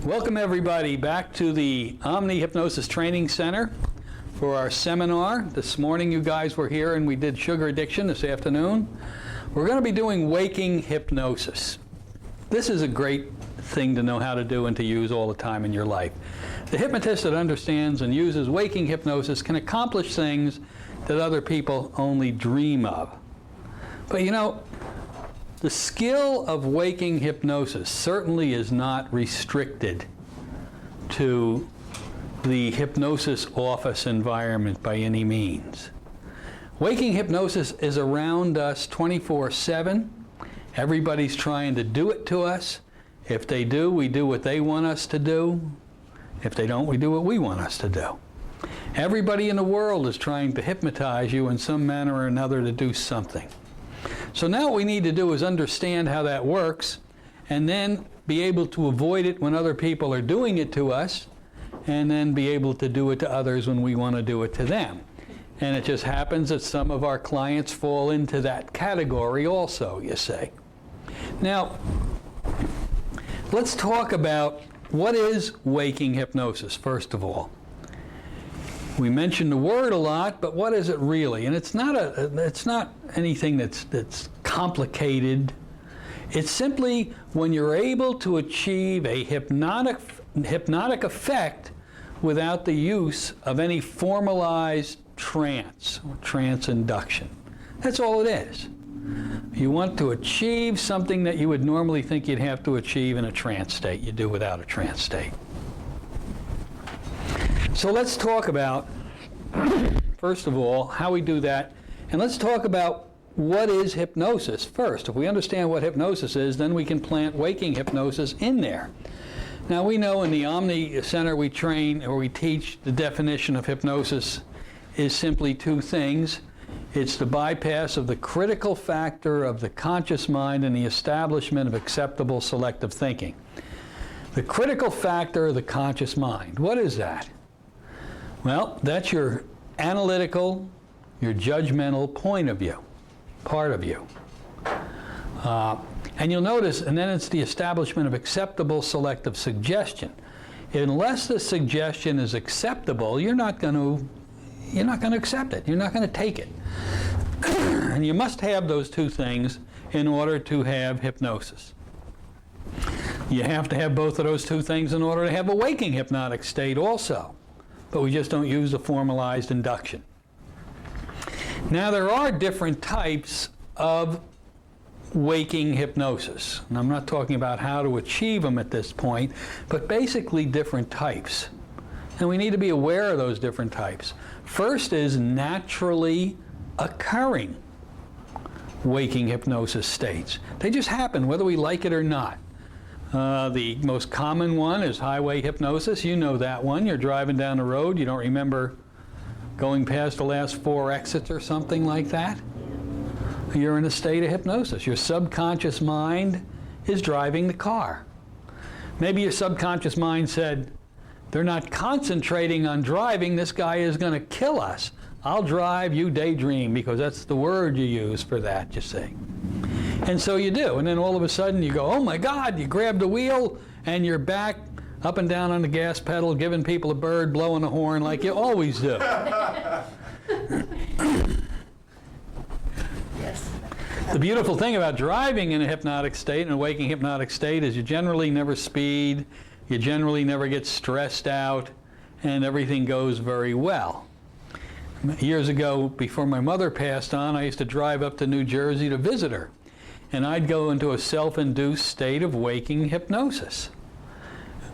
Welcome everybody back to the Omni Hypnosis Training Center for our seminar. This morning you guys were here and we did sugar addiction this afternoon. We're going to be doing waking hypnosis. This is a great thing to know how to do and to use all the time in your life. The hypnotist that understands and uses waking hypnosis can accomplish things that other people only dream of. But you know, the skill of waking hypnosis certainly is not restricted to the hypnosis office environment by any means. Waking hypnosis is around us 24/7. Everybody's trying to do it to us. If they do, we do what they want us to do. If they don't, we do what we want us to do. Everybody in the world is trying to hypnotize you in some manner or another to do something. So now what we need to do is understand how that works and then be able to avoid it when other people are doing it to us, and then be able to do it to others when we want to do it to them. And it just happens that some of our clients fall into that category also, you see. Now, let's talk about what is waking hypnosis, first of all. We mention the word a lot, but what is it really? And it's not anything that's complicated. It's simply when you're able to achieve a hypnotic effect without the use of any formalized trance or trance induction. That's all it is. You want to achieve something that you would normally think you'd have to achieve in a trance state. You do without a trance state. So let's talk about, first of all, how we do that. And let's talk about what is hypnosis first. If we understand what hypnosis is, then we can plant waking hypnosis in there. Now we know in the Omni Center we train, or we teach, the definition of hypnosis is simply two things. It's the bypass of the critical factor of the conscious mind and the establishment of acceptable selective thinking. The critical factor of the conscious mind, what is that? Well, that's your analytical, your judgmental point of view, part of you. And you'll notice, and then it's the establishment of acceptable selective suggestion. Unless the suggestion is acceptable, you're not going to accept it. You're not going to take it. And you must have those two things in order to have hypnosis. You have to have both of those two things in order to have a waking hypnotic state also. But we just don't use the formalized induction. Now there are different types of waking hypnosis. And I'm not talking about how to achieve them at this point, but basically different types. And we need to be aware of those different types. First is naturally occurring waking hypnosis states. They just happen whether we like it or not. The most common one is highway hypnosis. You know that one. You're driving down the road. You don't remember going past the last 4 exits or something like that. You're in a state of hypnosis. Your subconscious mind is driving the car. Maybe your subconscious mind said, they're not concentrating on driving. This guy is going to kill us. I'll drive, you daydream, because that's the word you use for that, you see. And so you do, and then all of a sudden you go, oh my God, you grab the wheel and you're back up and down on the gas pedal, giving people a bird, blowing a horn like you always do. Yes. The beautiful thing about driving in a hypnotic state, in a waking hypnotic state, is you generally never speed, you generally never get stressed out, and everything goes very well. Years ago, before my mother passed on, I used to drive up to New Jersey to visit her. And I'd go into a self-induced state of waking hypnosis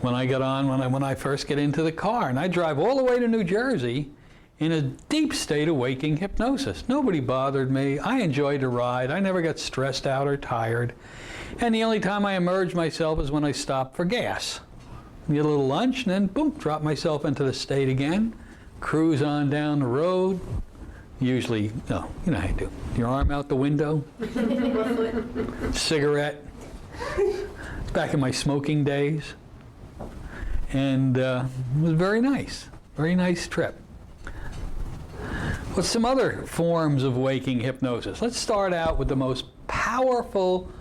when I first get into the car. And I'd drive all the way to New Jersey in a deep state of waking hypnosis. Nobody bothered me. I enjoyed the ride. I never got stressed out or tired. And the only time I emerged myself is when I stopped for gas. Get a little lunch and then boom, drop myself into the state again, cruise on down the road. Usually, no, you know how you do. Your arm out the window, cigarette. It's back in my smoking days. And it was very nice trip. What's some other forms of waking hypnosis? Let's start out with the most powerful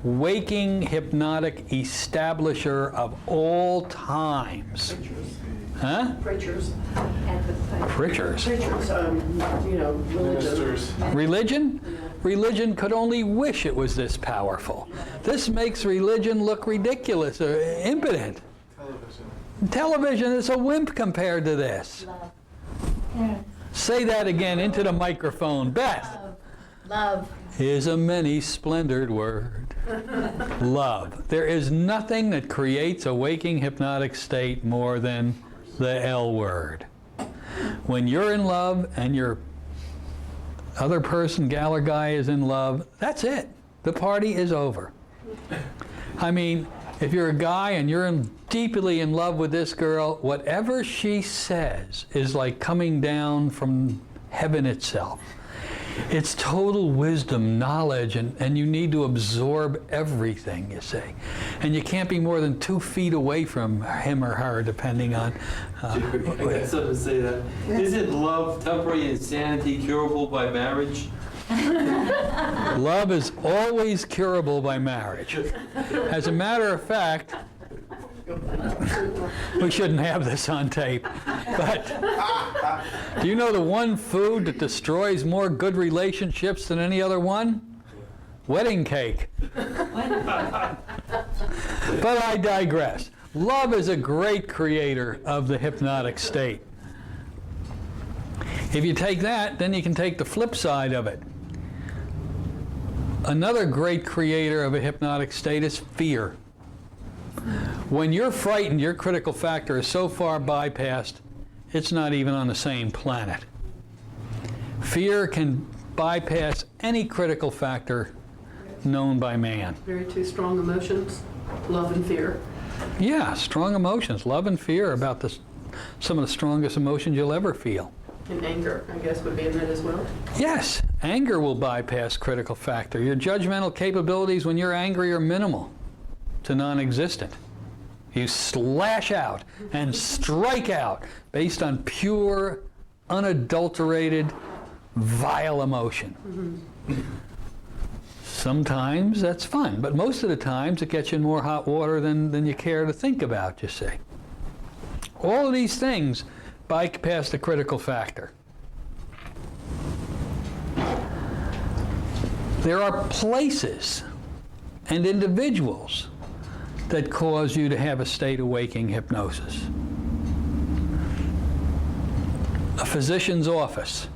waking hypnotic establisher of all times. Preachers. Huh? Preachers. Preachers. Preachers, religion. Ministers. Religion? Religion could only wish it was this powerful. This makes religion look ridiculous or impotent. Television. Television is a wimp compared to this. Love. Yeah. Say that again into the microphone. Beth. Love. Is a many-splendored word. Love. There is nothing that creates a waking hypnotic state more than the L word. When you're in love and your other person, gal or guy, is in love, that's it. The party is over. I mean, if you're a guy and you're deeply in love with this girl, whatever she says is like coming down from heaven itself. It's total wisdom, knowledge, and you need to absorb everything, you see. And you can't be more than 2 feet away from him or her, depending on... I got something to say that. Isn't love, temporary insanity curable by marriage? Love is always curable by marriage. As a matter of fact, we shouldn't have this on tape, but do you know the one food that destroys more good relationships than any other one? Wedding cake. But I digress. Love is a great creator of the hypnotic state. If you take that, then you can take the flip side of it. Another great creator of a hypnotic state is fear. When you're frightened, your critical factor is so far bypassed, it's not even on the same planet. Fear can bypass any critical factor known by man. Very two strong emotions, love and fear. Yeah, strong emotions. Love and fear are about some of the strongest emotions you'll ever feel. And anger, I guess, would be in that as well. Yes, anger will bypass critical factor. Your judgmental capabilities when you're angry are minimal to non-existent. You slash out and strike out based on pure, unadulterated, vile emotion. Sometimes that's fun, but most of the times it gets you in more hot water than you care to think about, you see. All of these things bypass the critical factor. There are places and individuals that cause you to have a state of waking hypnosis. A physician's office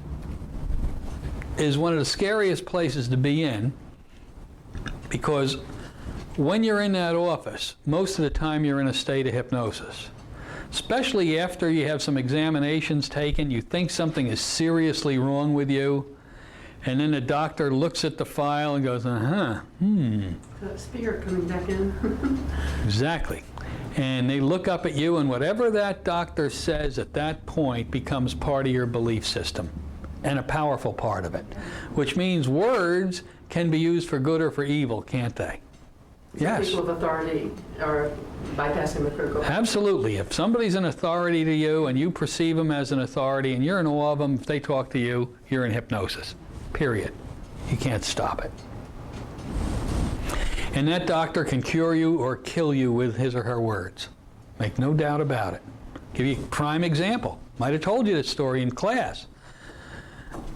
is one of the scariest places to be in, because when you're in that office, most of the time you're in a state of hypnosis. Especially after you have some examinations taken, you think something is seriously wrong with you, and then the doctor looks at the file and goes, That's fear coming back in. Exactly. And they look up at you, and whatever that doctor says at that point becomes part of your belief system, and a powerful part of it. Which means words can be used for good or for evil, can't they? Yes. People of authority are bypassing the critical. Absolutely. If somebody's an authority to you and you perceive them as an authority and you're in awe of them, if they talk to you, you're in hypnosis. Period. You can't stop it. And that doctor can cure you or kill you with his or her words. Make no doubt about it. Give you a prime example. Might have told you this story in class.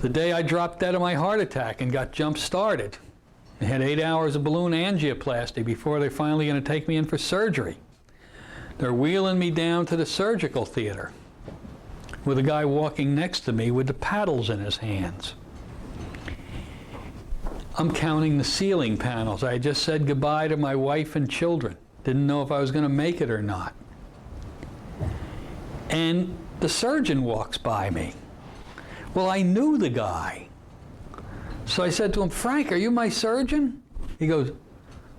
The day I dropped dead of my heart attack and got jump-started. I had 8 hours of balloon angioplasty before they're finally going to take me in for surgery. They're wheeling me down to the surgical theater with a guy walking next to me with the paddles in his hands. I'm counting the ceiling panels. I had just said goodbye to my wife and children. Didn't know if I was going to make it or not. And the surgeon walks by me. Well, I knew the guy. So I said to him, "Frank, are you my surgeon?" He goes,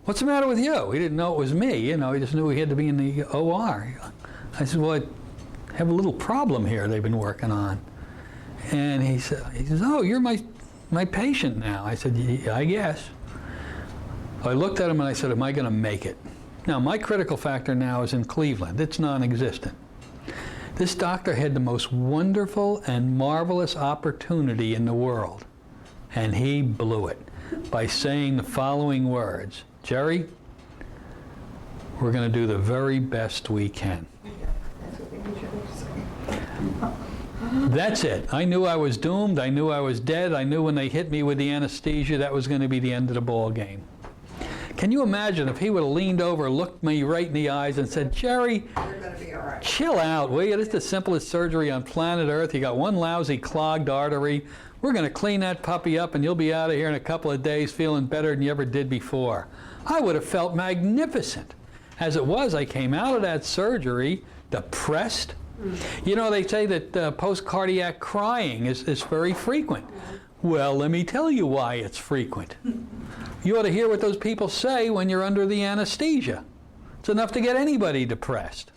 "What's the matter with you?" He didn't know it was me. You know, he just knew he had to be in the OR. I said, "Well, I have a little problem here they've been working on." And he says, "Oh, you're my patient now." I said, "Yeah, I guess." I looked at him and I said, "Am I going to make it?" Now, my critical factor now is in Cleveland. It's non-existent. This doctor had the most wonderful and marvelous opportunity in the world, and he blew it by saying the following words: Jerry, we're going to do the very best we can. That's it. I knew I was doomed. I knew I was dead. I knew when they hit me with the anesthesia, that was going to be the end of the ball game. Can you imagine if he would have leaned over, looked me right in the eyes and said, Jerry, You're going to be all right. chill out, will you? This is the simplest surgery on planet Earth. You got one lousy clogged artery. We're going to clean that puppy up and you'll be out of here in a couple of days feeling better than you ever did before. I would have felt magnificent. As it was, I came out of that surgery depressed. You know, they say that post-cardiac crying is very frequent. Well, let me tell you why it's frequent. You ought to hear what those people say when you're under the anesthesia. It's enough to get anybody depressed.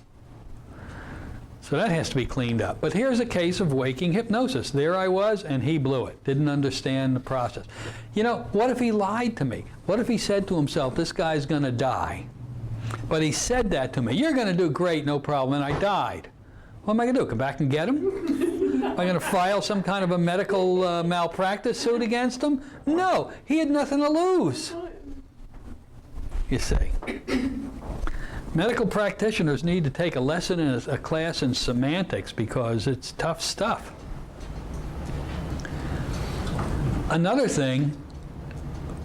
So that has to be cleaned up. But here's a case of waking hypnosis. There I was, and he blew it. Didn't understand the process. You know, what if he lied to me? What if he said to himself, this guy's going to die? But he said that to me. You're going to do great, no problem. And I died. What am I going to do? Come back and get him? Am I going to file some kind of a medical malpractice suit against him? No. He had nothing to lose. You see. Medical practitioners need to take a lesson in a class in semantics because it's tough stuff. Another thing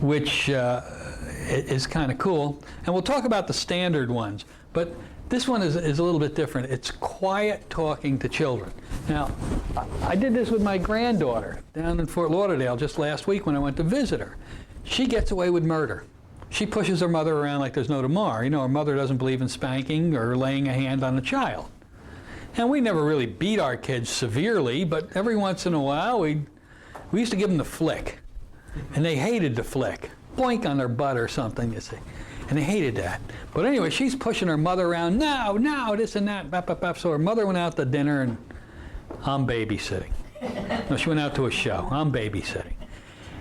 which is kind of cool, and we'll talk about the standard ones, but this one is a little bit different. It's quiet talking to children. Now, I did this with my granddaughter down in Fort Lauderdale just last week when I went to visit her. She gets away with murder. She pushes her mother around like there's no tomorrow. You know, her mother doesn't believe in spanking or laying a hand on a child. And we never really beat our kids severely, but every once in a while we used to give them the flick. And they hated the flick. Boink on their butt or something, you see. And they hated that. But anyway, she's pushing her mother around, no, this and that, bap, bap, bap. So her mother went out to dinner and I'm babysitting. No, she went out to a show. I'm babysitting.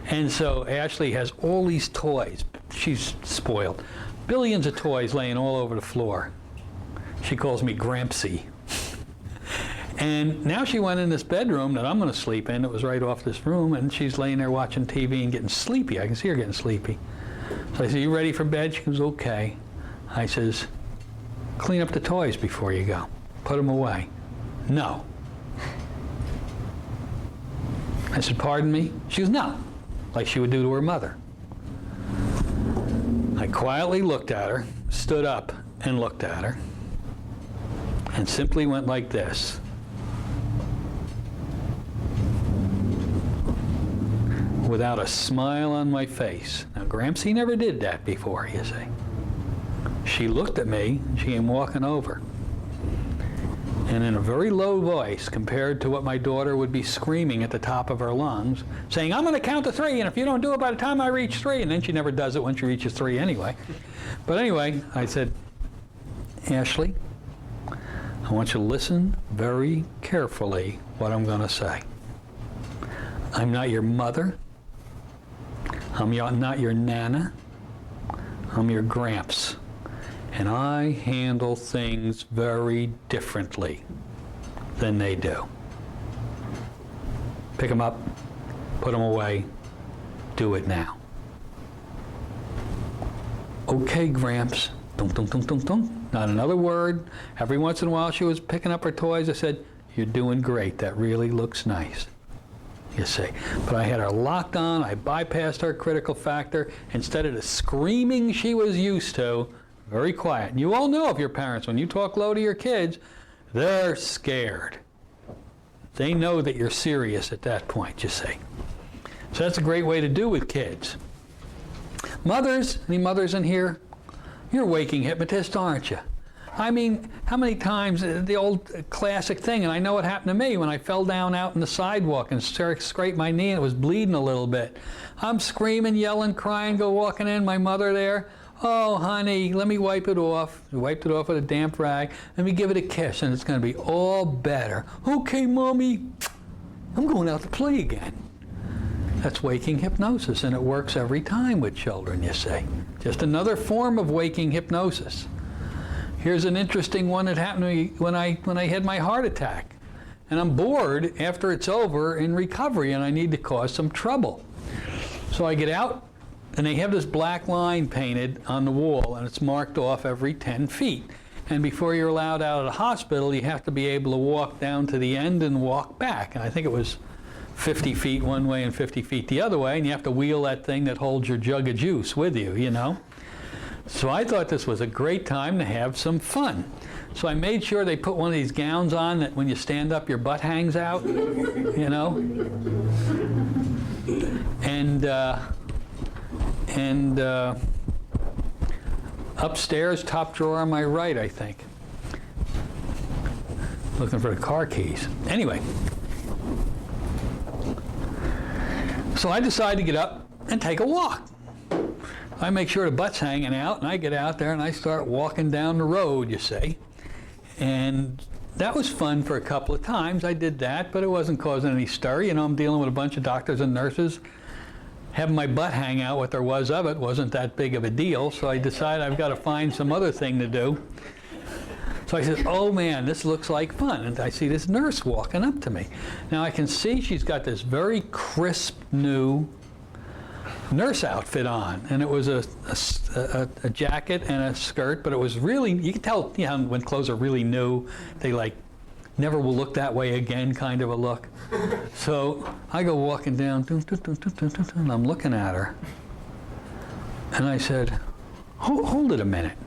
And so Ashley has all these toys. She's spoiled. Billions of toys laying all over the floor. She calls me Grampsy. And now she went in this bedroom that I'm going to sleep in. It was right off this room. And she's laying there watching TV and getting sleepy. I can see her getting sleepy. So I said, you ready for bed? She goes, okay. I says, clean up the toys before you go. Put them away. No. I said, pardon me? She goes, no. Like she would do to her mother. I quietly looked at her, stood up and looked at her, and simply went like this. Without a smile on my face. Now, Grampsy never did that before, you see. She looked at me, she came walking over. And in a very low voice, compared to what my daughter would be screaming at the top of her lungs, saying, I'm going to count to 3, and if you don't do it by the time I reach 3, and then she never does it when she reaches 3 anyway. But anyway, I said, Ashley, I want you to listen very carefully what I'm going to say. I'm not your mother. I'm not your nana. I'm your gramps. And I handle things very differently than they do. Pick them up, put them away, do it now. Okay, Gramps. Dunk, dunk, dunk, dunk, dunk. Not another word. Every once in a while she was picking up her toys. I said, you're doing great. That really looks nice. You see. But I had her locked on. I bypassed her critical factor. Instead of the screaming she was used to, very quiet. And you all know if you're parents, when you talk low to your kids, they're scared. They know that you're serious at that point, you see. So that's a great way to do with kids. Mothers, any mothers in here? You're waking hypnotists, aren't you? I mean, how many times, the old classic thing, and I know it happened to me when I fell down out in the sidewalk and scraped my knee and it was bleeding a little bit. I'm screaming, yelling, crying, go walking in, my mother there. Oh, honey, let me wipe it off. I wiped it off with a damp rag. Let me give it a kiss, and it's going to be all better. Okay, Mommy, I'm going out to play again. That's waking hypnosis, and it works every time with children, you see. Just another form of waking hypnosis. Here's an interesting one that happened to me when I had my heart attack. And I'm bored after it's over in recovery, and I need to cause some trouble. So I get out and they have this black line painted on the wall, and it's marked off every 10 feet. And before you're allowed out of the hospital, you have to be able to walk down to the end and walk back. And I think it was 50 feet one way and 50 feet the other way, and you have to wheel that thing that holds your jug of juice with you, you know. So I thought this was a great time to have some fun. So I made sure they put one of these gowns on that when you stand up, your butt hangs out, you know. And upstairs, top drawer on my right, I think. Looking for the car keys. Anyway. So I decided to get up and take a walk. I make sure the butt's hanging out, and I get out there and I start walking down the road, you see. And that was fun for a couple of times. I did that, but it wasn't causing any stir. You know, I'm dealing with a bunch of doctors and nurses. Having my butt hang out, what there was of it, wasn't that big of a deal. So I decided I've got to find some other thing to do. So I said, oh man, this looks like fun. And I see this nurse walking up to me. Now I can see she's got this very crisp new nurse outfit on. And it was a jacket and a skirt, but it was really, you can tell, you know, when clothes are really new, they like never will look that way again kind of a look. So I go walking down, and I'm looking at her. And I said, hold it a minute.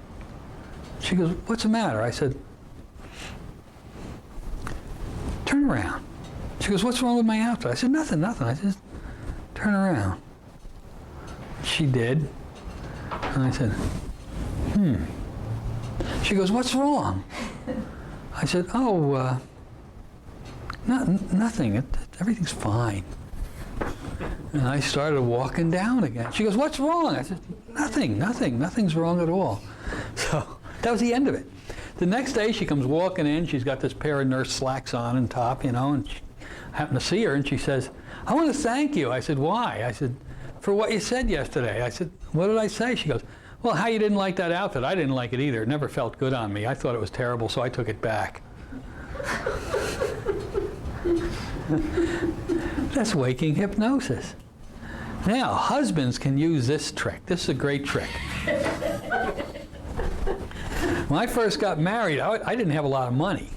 She goes, what's the matter? I said, turn around. She goes, what's wrong with my outfit? I said, nothing. I said, turn around. She did. And I said, She goes, what's wrong? I said, oh, nothing. Everything's fine. And I started walking down again. She goes, what's wrong? I said, nothing. Nothing's wrong at all. So that was the end of it. The next day she comes walking in. She's got this pair of nurse slacks on and top, you know, and I happened to see her, and she says, I want to thank you. I said, why? I said, for what you said yesterday. I said, what did I say? She goes, well, how you didn't like that outfit. I didn't like it either. It never felt good on me. I thought it was terrible, so I took it back. That's waking hypnosis. Now, husbands can use this trick. This is a great trick. When I first got married, I didn't have a lot of money.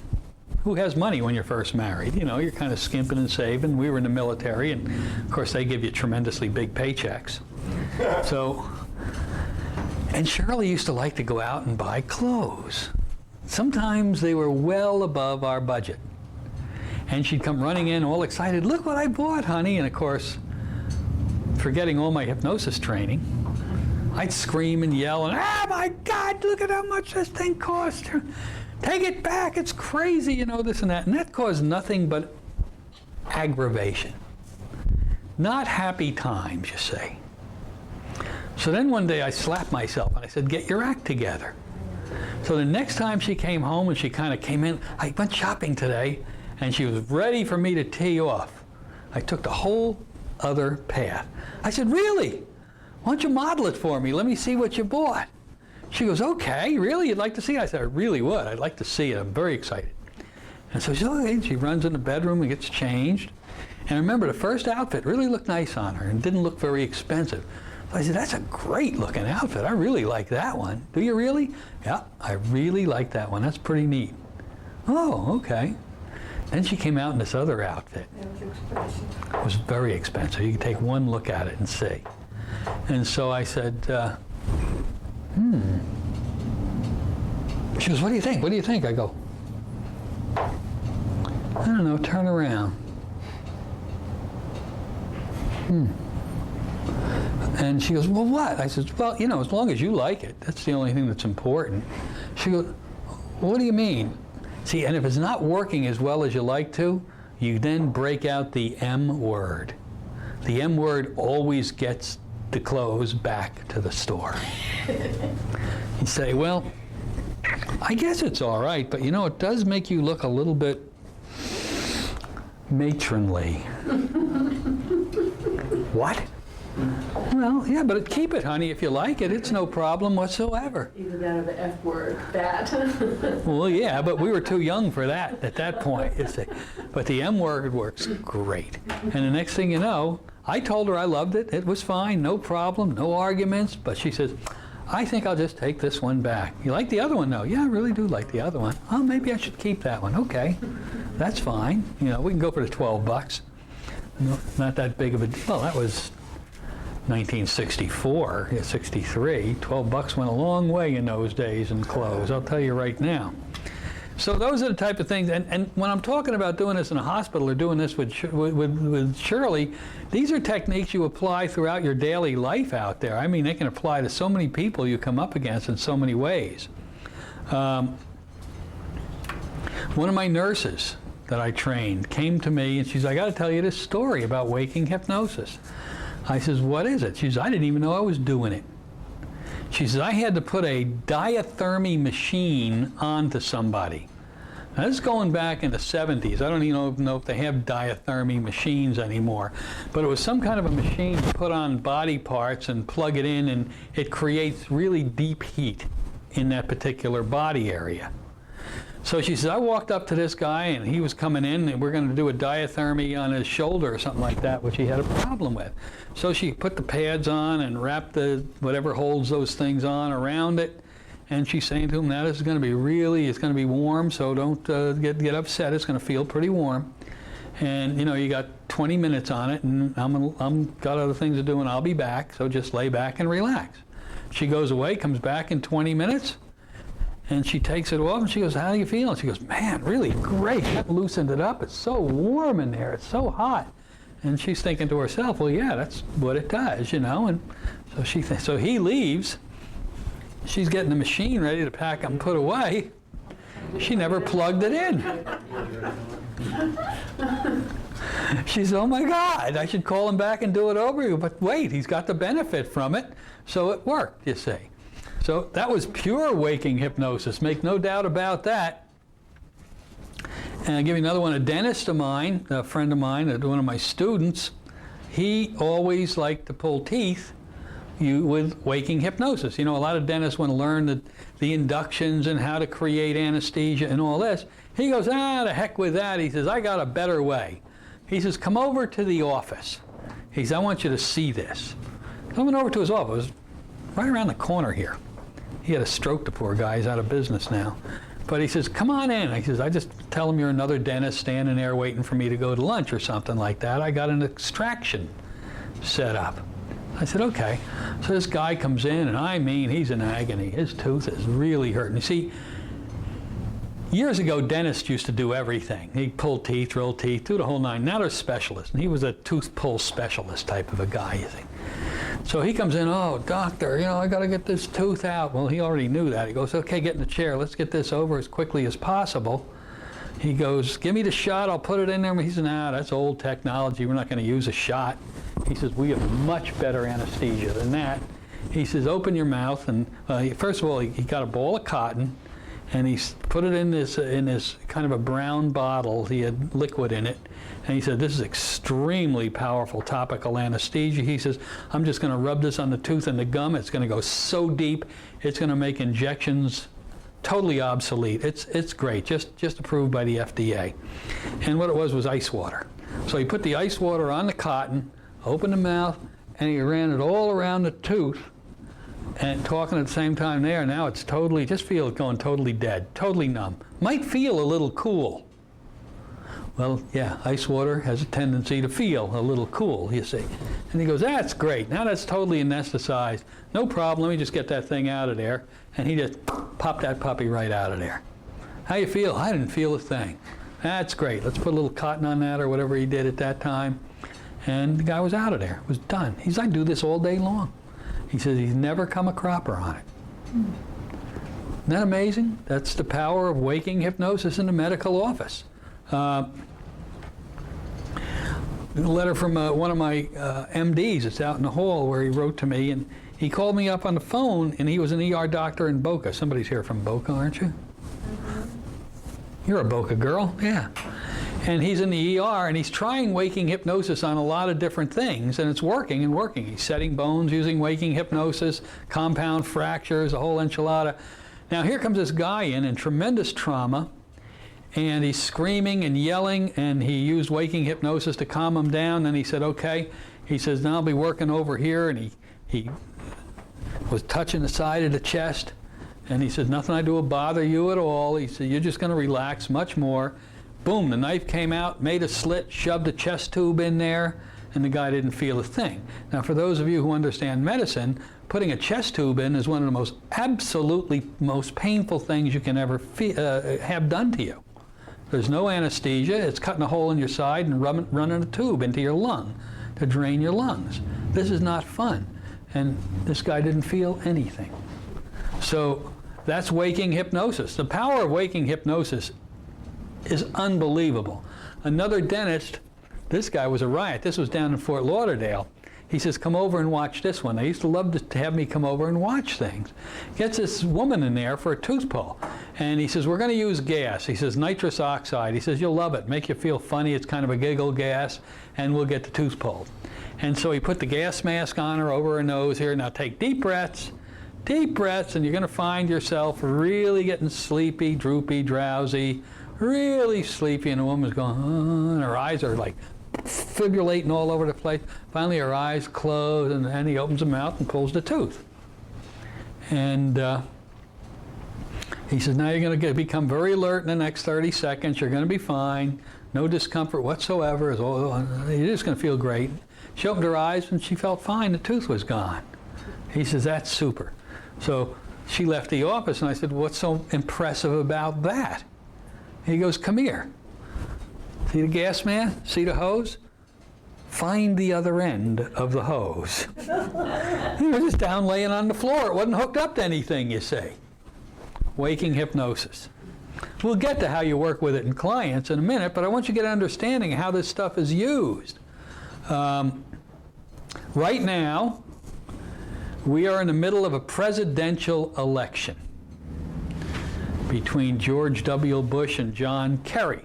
Who has money when you're first married? You know, you're kind of skimping and saving. We were in the military, and of course they give you tremendously big paychecks. So, and Shirley used to like to go out and buy clothes. Sometimes they were well above our budget. And she'd come running in all excited, look what I bought, honey. And of course, forgetting all my hypnosis training, I'd scream and yell and, oh my God, look at how much this thing cost. Take it back, it's crazy, you know, this and that. And that caused nothing but aggravation. Not happy times, you see. So then one day I slapped myself and I said, get your act together. So the next time she came home and she kind of came in, I went shopping today and she was ready for me to tee off. I took the whole other path. I said, really? Why don't you model it for me? Let me see what you bought. She goes, okay, really? You'd like to see it? I said, I really would. I'd like to see it. I'm very excited. And so she runs in the bedroom and gets changed. And remember, the first outfit really looked nice on her and didn't look very expensive. So I said, that's a great looking outfit. I really like that one. Do you really? Yeah, I really like that one. That's pretty neat. Oh, okay. Then she came out in this other outfit. That was expensive. It was very expensive. You could take one look at it and see. And so I said, She goes, what do you think? What do you think? I go, I don't know, turn around. And she goes, well, what? I said, well, you know, as long as you like it, that's the only thing that's important. She goes, what do you mean? See, and if it's not working as well as you like to, you then break out the M word. The M word always gets the clothes back to the store. You say, well, I guess it's all right, but you know, it does make you look a little bit matronly. What? Well, yeah, but keep it, honey, if you like it. It's no problem whatsoever. Either that or the F word, that. Well, yeah, but we were too young for that at that point, you see. But the M word works great. And the next thing you know, I told her I loved it. It was fine, no problem, no arguments. But she says, I think I'll just take this one back. You like the other one, though? Yeah, I really do like the other one. Oh, maybe I should keep that one. Okay, that's fine. You know, we can go for the $12. No, not that big of a deal. Well, that was 1964, yeah, 63. $12 went a long way in those days in clothes, I'll tell you right now. So those are the type of things, and when I'm talking about doing this in a hospital or doing this with Shirley, these are techniques you apply throughout your daily life out there. I mean, they can apply to so many people you come up against in so many ways. One of my nurses that I trained came to me and she says, I got to tell you this story about waking hypnosis. I says, what is it? She says, I didn't even know I was doing it. She says, I had to put a diathermy machine onto somebody. Now, this is going back in the 70s. I don't even know if they have diathermy machines anymore. But it was some kind of a machine you put on body parts and plug it in, and it creates really deep heat in that particular body area. So she says, I walked up to this guy, and he was coming in, and we're going to do a diathermy on his shoulder or something like that, which he had a problem with. So she put the pads on and wrapped the whatever holds those things on around it. And she's saying to him, now this is going to be it's going to be warm, so don't get upset. It's going to feel pretty warm. And, you know, you got 20 minutes on it, and I'm got other things to do, and I'll be back, so just lay back and relax. She goes away, comes back in 20 minutes. And she takes it off and she goes, how do you feel? And she goes, man, really great. That loosened it up. It's so warm in there. It's so hot. And she's thinking to herself, well, yeah, that's what it does, you know. And so so he leaves. She's getting the machine ready to pack up and put away. She never plugged it in. She said, oh my God, I should call him back and do it over. But wait, he's got the benefit from it. So it worked, you see. So that was pure waking hypnosis, make no doubt about that. And I'll give you another one. A dentist of mine, a friend of mine, one of my students, he always liked to pull teeth with waking hypnosis. You know, a lot of dentists want to learn the inductions and how to create anesthesia and all this. He goes, the heck with that. He says, I got a better way. He says, come over to the office. He says, I want you to see this. I went over to his office. It was right around the corner here. He had a stroke, the poor guy. He's out of business now. But he says, come on in. He says, I just tell him you're another dentist standing there waiting for me to go to lunch or something like that. I got an extraction set up. I said, okay. So this guy comes in, and I mean, he's in agony. His tooth is really hurting. You see, years ago, dentists used to do everything. He'd pull teeth, drill teeth, do the whole nine. Now they're specialists. And he was a tooth pull specialist type of a guy, you see. So he comes in, oh, doctor, you know, I got to get this tooth out. Well, he already knew that. He goes, okay, get in the chair. Let's get this over as quickly as possible. He goes, give me the shot. I'll put it in there. He says, nah, that's old technology. We're not going to use a shot. He says, we have much better anesthesia than that. He says, open your mouth. And first of all, he got a ball of cotton, and he put it in this kind of a brown bottle. He had liquid in it. And he said, this is extremely powerful topical anesthesia. He says, I'm just going to rub this on the tooth and the gum. It's going to go so deep, it's going to make injections totally obsolete. It's great, just approved by the FDA. And what it was ice water. So he put the ice water on the cotton, opened the mouth, and he ran it all around the tooth, and talking at the same time there. Now it's totally, just feel it going totally dead, totally numb. Might feel a little cool. Well, yeah, ice water has a tendency to feel a little cool, you see. And he goes, that's great. Now that's totally anesthetized. No problem, let me just get that thing out of there. And he just popped that puppy right out of there. How you feel? I didn't feel a thing. That's great. Let's put a little cotton on that or whatever he did at that time. And the guy was out of there. It was done. He says, I do this all day long. He says he's never come a cropper on it. Isn't that amazing? That's the power of waking hypnosis in the medical office. A letter from one of my MDs. It's out in the hall where he wrote to me, and he called me up on the phone, and he was an ER doctor in Boca. Somebody's here from Boca, aren't you? You're a Boca girl, yeah. And he's in the ER, and he's trying waking hypnosis on a lot of different things, and it's working and working. He's setting bones using waking hypnosis, compound fractures, a whole enchilada. Now here comes this guy in tremendous trauma, and he's screaming and yelling, and he used waking hypnosis to calm him down. Then he said, okay, He says, now I'll be working over here, and he was touching the side of the chest, and he said, nothing I do will bother you at all. He said, you're just going to relax much more. Boom, the knife came out, made a slit, shoved a chest tube in there, and the guy didn't feel a thing. Now, for those of you who understand medicine, putting a chest tube in is one of the most most painful things you can ever have done to you. There's no anesthesia. It's cutting a hole in your side and running a tube into your lung to drain your lungs. This is not fun. And this guy didn't feel anything. So that's waking hypnosis. The power of waking hypnosis is unbelievable. Another dentist, this guy was a riot. This was down in Fort Lauderdale. He says, come over and watch this one. They used to love to have me come over and watch things. Gets this woman in there for a tooth pull. And he says, we're going to use gas. He says, nitrous oxide. He says, you'll love it. Make you feel funny. It's kind of a giggle gas. And we'll get the tooth pulled. And so he put the gas mask on her over her nose here. Now take deep breaths, and you're going to find yourself really getting sleepy, droopy, drowsy, really sleepy. And the woman's going, and her eyes are like fibrillating all over the place. Finally, her eyes close, and then he opens her mouth and pulls the tooth. And he says, now you're going to become very alert in the next 30 seconds. You're going to be fine. No discomfort whatsoever. You're just going to feel great. She opened her eyes, and she felt fine. The tooth was gone. He says, that's super. So she left the office, and I said, what's so impressive about that? He goes, come here. See the gas man? See the hose? Find the other end of the hose. He was just down laying on the floor. It wasn't hooked up to anything, you see. Waking hypnosis. We'll get to how you work with it in clients in a minute, but I want you to get an understanding of how this stuff is used. Right now, we are in the middle of a presidential election between George W. Bush and John Kerry.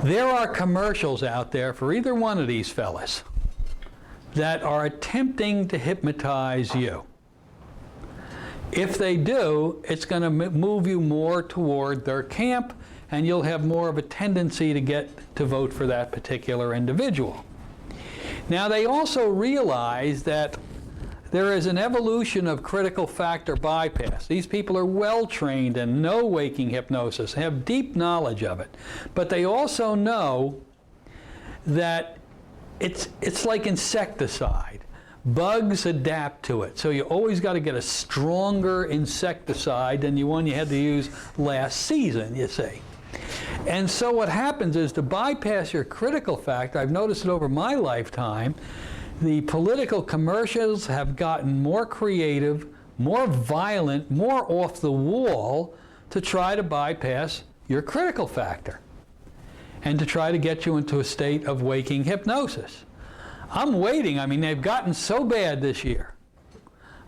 There are commercials out there for either one of these fellas that are attempting to hypnotize you. If they do, it's going to move you more toward their camp, and you'll have more of a tendency to get to vote for that particular individual. Now, they also realize that there is an evolution of critical factor bypass. These people are well trained and know waking hypnosis, have deep knowledge of it. But they also know that it's like insecticide. Bugs adapt to it. So you always got to get a stronger insecticide than the one you had to use last season, you see. And so what happens is to bypass your critical factor, I've noticed it over my lifetime, the political commercials have gotten more creative, more violent, more off the wall to try to bypass your critical factor and to try to get you into a state of waking hypnosis. I'm waiting. I mean, they've gotten so bad this year.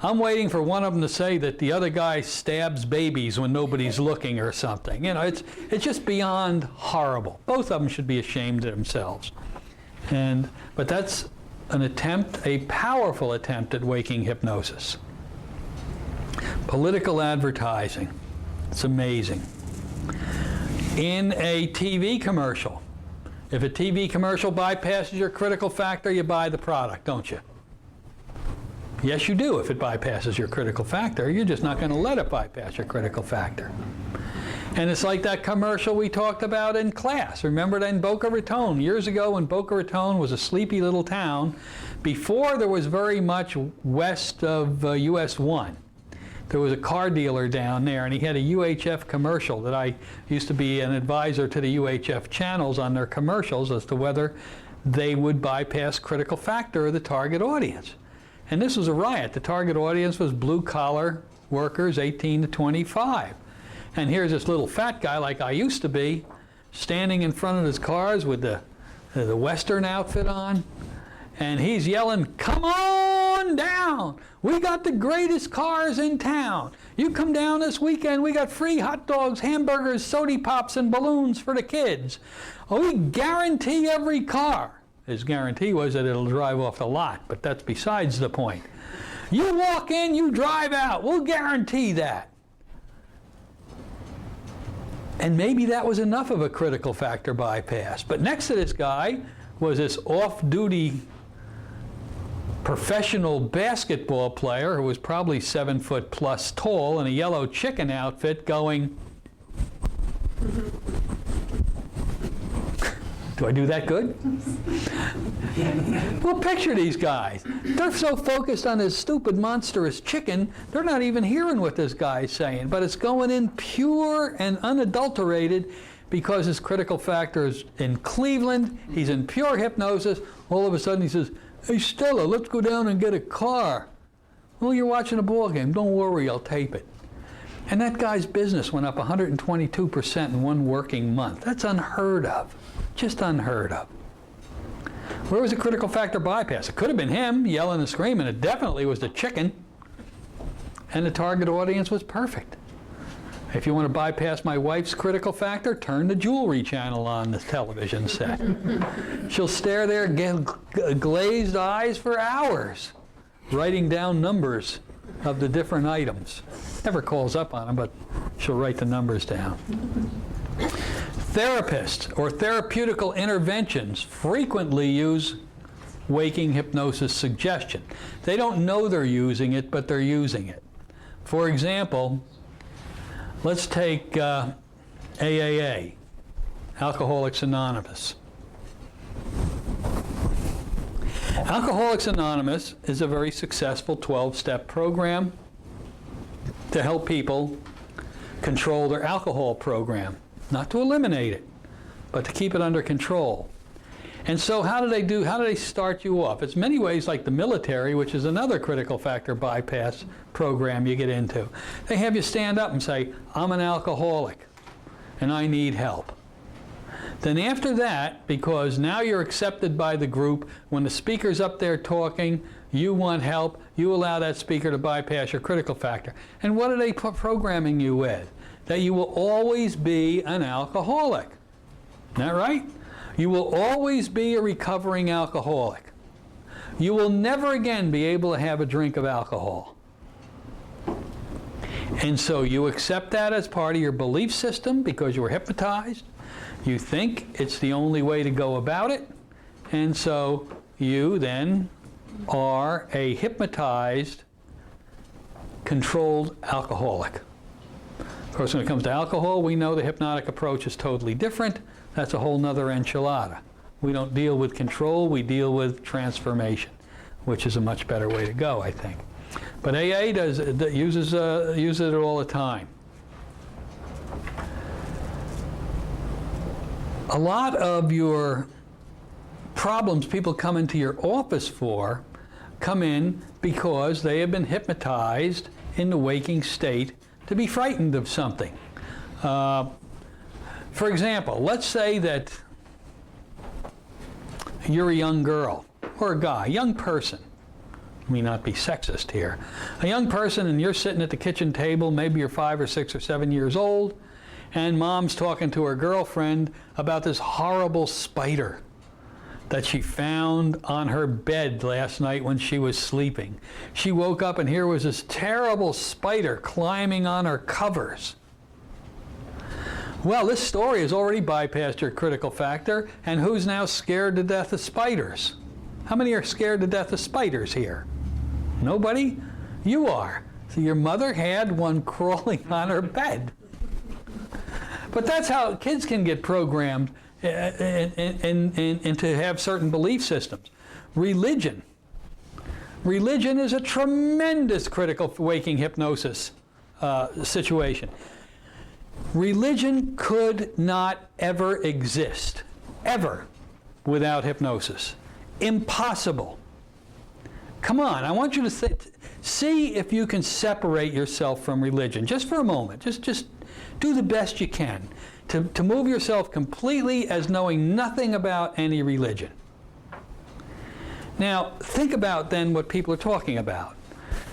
I'm waiting for one of them to say that the other guy stabs babies when nobody's looking or something. You know, it's just beyond horrible. Both of them should be ashamed of themselves. But that's an attempt, a powerful attempt at waking hypnosis. Political advertising. It's amazing. In a TV commercial, if a TV commercial bypasses your critical factor, you buy the product, don't you? Yes, you do. If it bypasses your critical factor, you're just not going to let it bypass your critical factor. And it's like that commercial we talked about in class. Remember that in Boca Raton, years ago when Boca Raton was a sleepy little town, before there was very much west of US 1. There was a car dealer down there, and he had a UHF commercial that I used to be an advisor to the UHF channels on their commercials as to whether they would bypass critical factor of the target audience. And this was a riot. The target audience was blue-collar workers, 18 to 25. And here's this little fat guy like I used to be, standing in front of his cars with the Western outfit on. And he's yelling, come on down. We got the greatest cars in town. You come down this weekend, we got free hot dogs, hamburgers, soda pops, and balloons for the kids. Oh, we guarantee every car. His guarantee was that it'll drive off the lot, but that's besides the point. You walk in, you drive out. We'll guarantee that. And maybe that was enough of a critical factor bypass. But next to this guy was this off-duty professional basketball player who was probably 7 foot plus tall in a yellow chicken outfit going, do I do that good? Well, picture these guys. They're so focused on this stupid, monstrous chicken, they're not even hearing what this guy's saying. But it's going in pure and unadulterated because his critical factor is in Cleveland. He's in pure hypnosis. All of a sudden he says, hey, Stella, let's go down and get a car. Well, you're watching a ball game. Don't worry, I'll tape it. And that guy's business went up 122% in one working month. That's unheard of. Just unheard of. Where was the critical factor bypass? It could have been him yelling and screaming. It definitely was the chicken. And the target audience was perfect. If you want to bypass my wife's critical factor, turn the jewelry channel on the television set. She'll stare there, get glazed eyes for hours, writing down numbers of the different items. Never calls up on them, but she'll write the numbers down. Therapists or therapeutical interventions frequently use waking hypnosis suggestion. They don't know they're using it, but they're using it. For example, let's take AAA, Alcoholics Anonymous. Alcoholics Anonymous is a very successful 12-step program to help people control their alcohol program. Not to eliminate it, but to keep it under control. And so how do they start you off? It's many ways like the military, which is another critical factor bypass program you get into. They have you stand up and say, I'm an alcoholic and I need help. Then after that, because now you're accepted by the group, when the speaker's up there talking, you want help, you allow that speaker to bypass your critical factor. And what are they programming you with? That you will always be an alcoholic. Isn't that right? You will always be a recovering alcoholic. You will never again be able to have a drink of alcohol. And so you accept that as part of your belief system because you were hypnotized. You think it's the only way to go about it. And so you then are a hypnotized, controlled alcoholic. Of course, when it comes to alcohol, we know the hypnotic approach is totally different. That's a whole nother enchilada. We don't deal with control, we deal with transformation, which is a much better way to go, I think. But AA uses it all the time. A lot of your problems people come into your office for come in because they have been hypnotized in the waking state to be frightened of something. For example, let's say that you're a young girl or a guy, young person. Let me not be sexist here. A young person and you're sitting at the kitchen table, maybe you're 5 or 6 or 7 years old, and mom's talking to her girlfriend about this horrible spider that she found on her bed last night when she was sleeping. She woke up and here was this terrible spider climbing on her covers. Well, this story has already bypassed your critical factor, and who's now scared to death of spiders? How many are scared to death of spiders here? Nobody? You are. So your mother had one crawling on her bed. But that's how kids can get programmed and to have certain belief systems. Religion. Religion is a tremendous critical waking hypnosis situation. Religion could not ever exist, ever, without hypnosis. Impossible. Come on, I want you to see if you can separate yourself from religion, just for a moment. Just do the best you can to move yourself completely as knowing nothing about any religion. Now, think about then what people are talking about.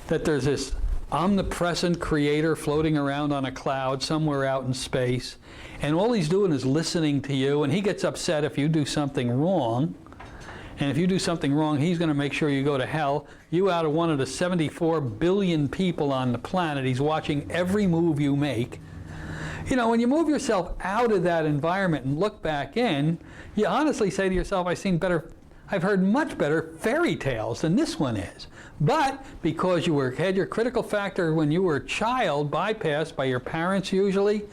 That there's this omnipresent creator floating around on a cloud somewhere out in space, and all he's doing is listening to you, and he gets upset if you do something wrong. And if you do something wrong, he's going to make sure you go to hell. You out of one of the 74 billion people on the planet, he's watching every move you make. You know, when you move yourself out of that environment and look back in, you honestly say to yourself, I've heard much better fairy tales than this one is. But because you had your critical factor when you were a child bypassed by your parents usually,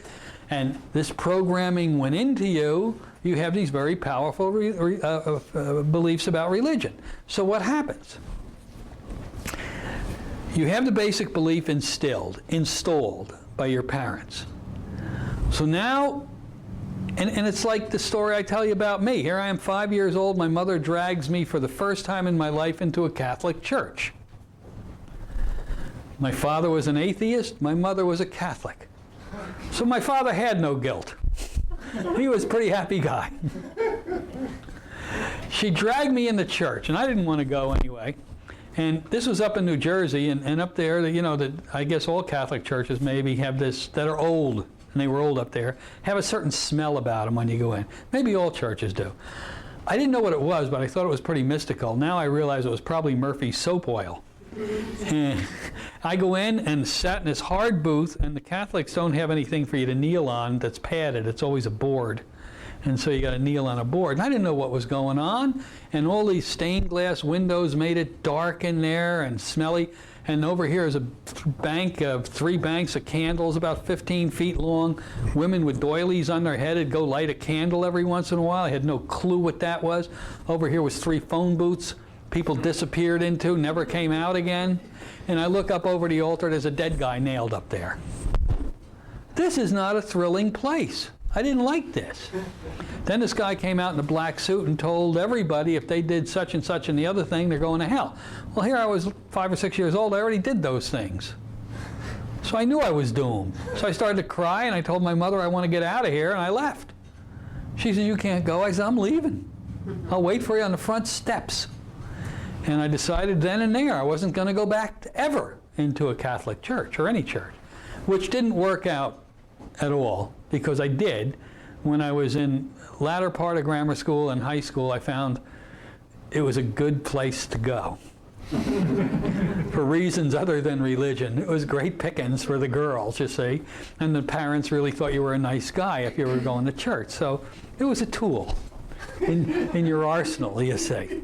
and this programming went into you, you have these very powerful beliefs about religion. So what happens? You have the basic belief installed by your parents. So now, and it's like the story I tell you about me. Here I am, 5 years old. My mother drags me for the first time in my life into a Catholic church. My father was an atheist. My mother was a Catholic. So my father had no guilt. He was a pretty happy guy. She dragged me in the church, and I didn't want to go anyway. And this was up in New Jersey, and up there, you know, I guess all Catholic churches maybe have this, that are old, and they were old up there, have a certain smell about them when you go in. Maybe all churches do. I didn't know what it was, but I thought it was pretty mystical. Now I realize it was probably Murphy's soap oil. And I go in and sat in this hard booth, and the Catholics don't have anything for you to kneel on that's padded. It's always a board. And so you got to kneel on a board. And I didn't know what was going on. And all these stained glass windows made it dark in there and smelly. And over here is a bank of 3 banks of candles about 15 feet long. Women with doilies on their head would go light a candle every once in a while. I had no clue what that was. Over here was 3 phone booths people disappeared into, never came out again. And I look up over the altar, there's a dead guy nailed up there. This is not a thrilling place. I didn't like this. Then this guy came out in a black suit and told everybody if they did such and such and the other thing, they're going to hell. Well, here I was 5 or 6 years old. I already did those things. So I knew I was doomed. So I started to cry, and I told my mother I want to get out of here, and I left. She said, "You can't go." I said, "I'm leaving. I'll wait for you on the front steps." And I decided then and there I wasn't going to go back ever into a Catholic church or any church, which didn't work out at all, because I did. When I was in latter part of grammar school and high school, I found it was a good place to go for reasons other than religion. It was great pickings for the girls, you see, and the parents really thought you were a nice guy if you were going to church. So it was a tool in your arsenal, you see.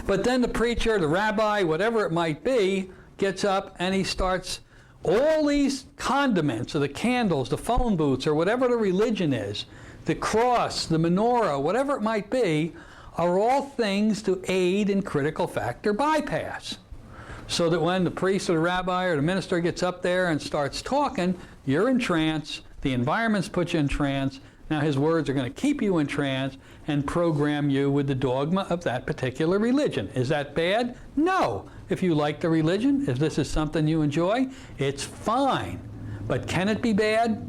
But then the preacher, the rabbi, whatever it might be, gets up and he starts all these condiments, or the candles, the phone booths, or whatever the religion is, the cross, the menorah, whatever it might be, are all things to aid in critical factor bypass. So that when the priest or the rabbi or the minister gets up there and starts talking, you're in trance, the environment's put you in trance. Now his words are going to keep you in trance and program you with the dogma of that particular religion. Is that bad? No. If you like the religion, if this is something you enjoy, it's fine. But can it be bad?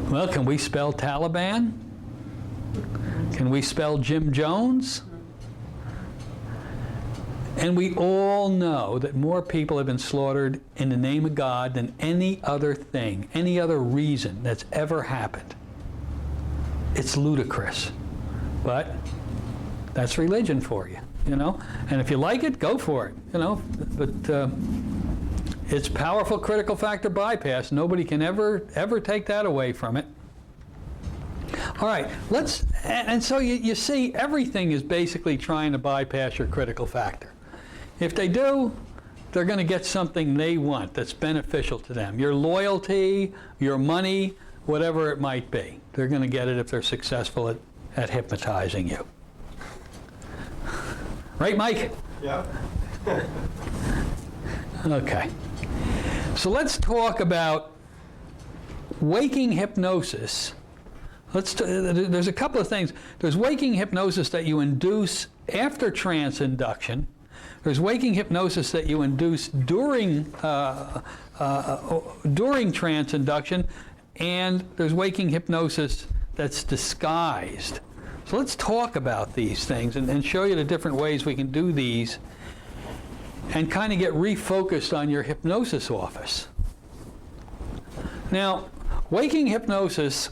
Well, can we spell Taliban? Can we spell Jim Jones? And we all know that more people have been slaughtered in the name of God than any other thing, any other reason that's ever happened. It's ludicrous. But that's religion for you, you know? And if you like it, go for it, you know? But it's powerful critical factor bypass. Nobody can ever take that away from it. All right, and so you see, everything is basically trying to bypass your critical factor. If they do, they're going to get something they want that's beneficial to them. Your loyalty, your money, whatever it might be. They're going to get it if they're successful at hypnotizing you. Right, Mike? Yeah. Okay. So let's talk about waking hypnosis. There's a couple of things. There's waking hypnosis that you induce after trance induction. There's waking hypnosis that you induce during trance induction, and there's waking hypnosis that's disguised. So let's talk about these things and show you the different ways we can do these and kind of get refocused on your hypnosis office. Now, waking hypnosis,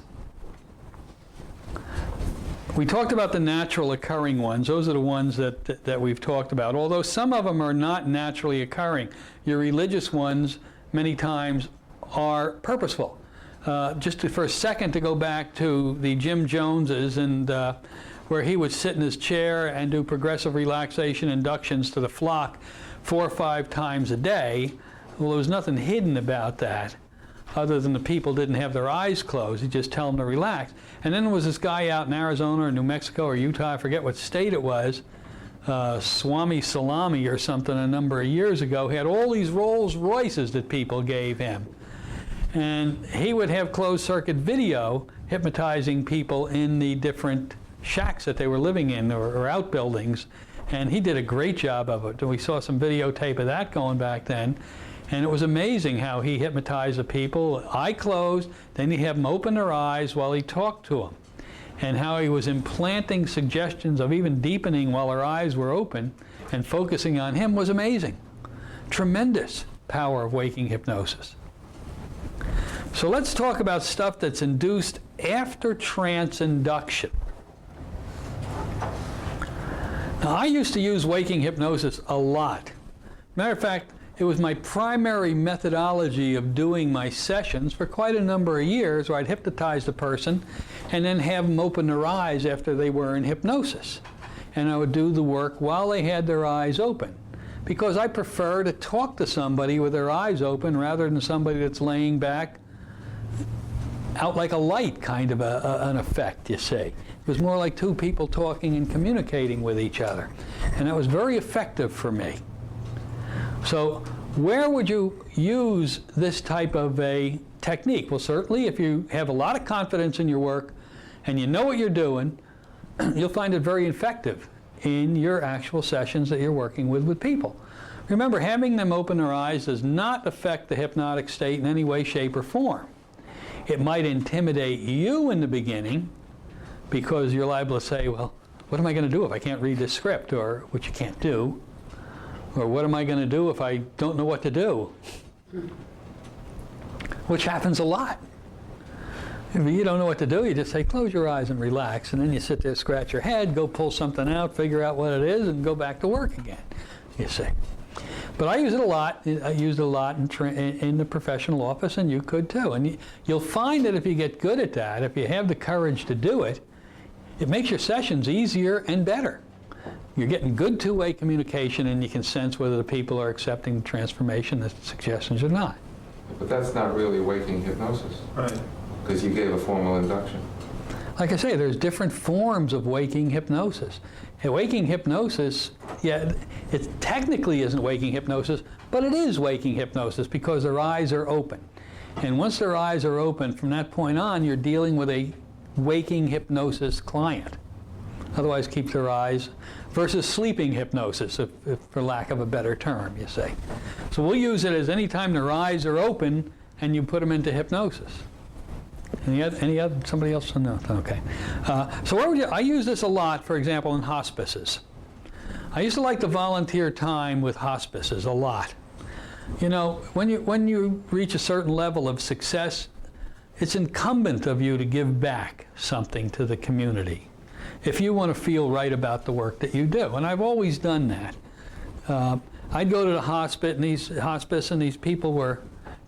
we talked about the natural occurring ones. Those are the ones that we've talked about, although some of them are not naturally occurring. Your religious ones many times are purposeful. Just for a second to go back to the Jim Joneses and where he would sit in his chair and do progressive relaxation inductions to the flock 4 or 5 times a day. Well, there was nothing hidden about that other than the people didn't have their eyes closed. He'd just tell them to relax. And then there was this guy out in Arizona or New Mexico or Utah, I forget what state it was, Swami Salami or something a number of years ago. He had all these Rolls Royces that people gave him. And he would have closed circuit video hypnotizing people in the different shacks that they were living in or outbuildings. And he did a great job of it. We saw some videotape of that going back then. And it was amazing how he hypnotized the people, eye closed, then he'd have them open their eyes while he talked to them. And how he was implanting suggestions of even deepening while their eyes were open and focusing on him was amazing. Tremendous power of waking hypnosis. So let's talk about stuff that's induced after trance induction. Now, I used to use waking hypnosis a lot. Matter of fact, it was my primary methodology of doing my sessions for quite a number of years, where I'd hypnotize the person and then have them open their eyes after they were in hypnosis. And I would do the work while they had their eyes open, because I prefer to talk to somebody with their eyes open rather than somebody that's laying back out like a light, kind of an effect, you see. It was more like two people talking and communicating with each other. And that was very effective for me. So where would you use this type of a technique? Well, certainly if you have a lot of confidence in your work and you know what you're doing, you'll find it very effective in your actual sessions that you're working with people. Remember, having them open their eyes does not affect the hypnotic state in any way, shape, or form. It might intimidate you in the beginning because you're liable to say, well, what am I going to do if I can't read this script, or which you can't do? Or what am I going to do if I don't know what to do? Which happens a lot. If you don't know what to do, you just say, close your eyes and relax, and then you sit there, scratch your head, go pull something out, figure out what it is, and go back to work again, you see. But I use it a lot. I used it a lot in the professional office, and you could too. And you'll find that if you get good at that, if you have the courage to do it, it makes your sessions easier and better. You're getting good two-way communication, and you can sense whether the people are accepting the transformation, the suggestions, or not. But that's not really waking hypnosis. Right. Because you gave a formal induction. Like I say, there's different forms of waking hypnosis. Waking hypnosis, yeah, it technically isn't waking hypnosis, but it is waking hypnosis because their eyes are open. And once their eyes are open, from that point on, you're dealing with a waking hypnosis client. Otherwise, keep their eyes, versus sleeping hypnosis, if for lack of a better term, you say. So we'll use it as any time their eyes are open and you put them into hypnosis. Any other, somebody else? No, okay. So where would you, I use this a lot, for example, in hospices. I used to like to volunteer time with hospices a lot. You know, when you reach a certain level of success, it's incumbent of you to give back something to the community if you want to feel right about the work that you do. And I've always done that. I'd go to the hospice, and these people were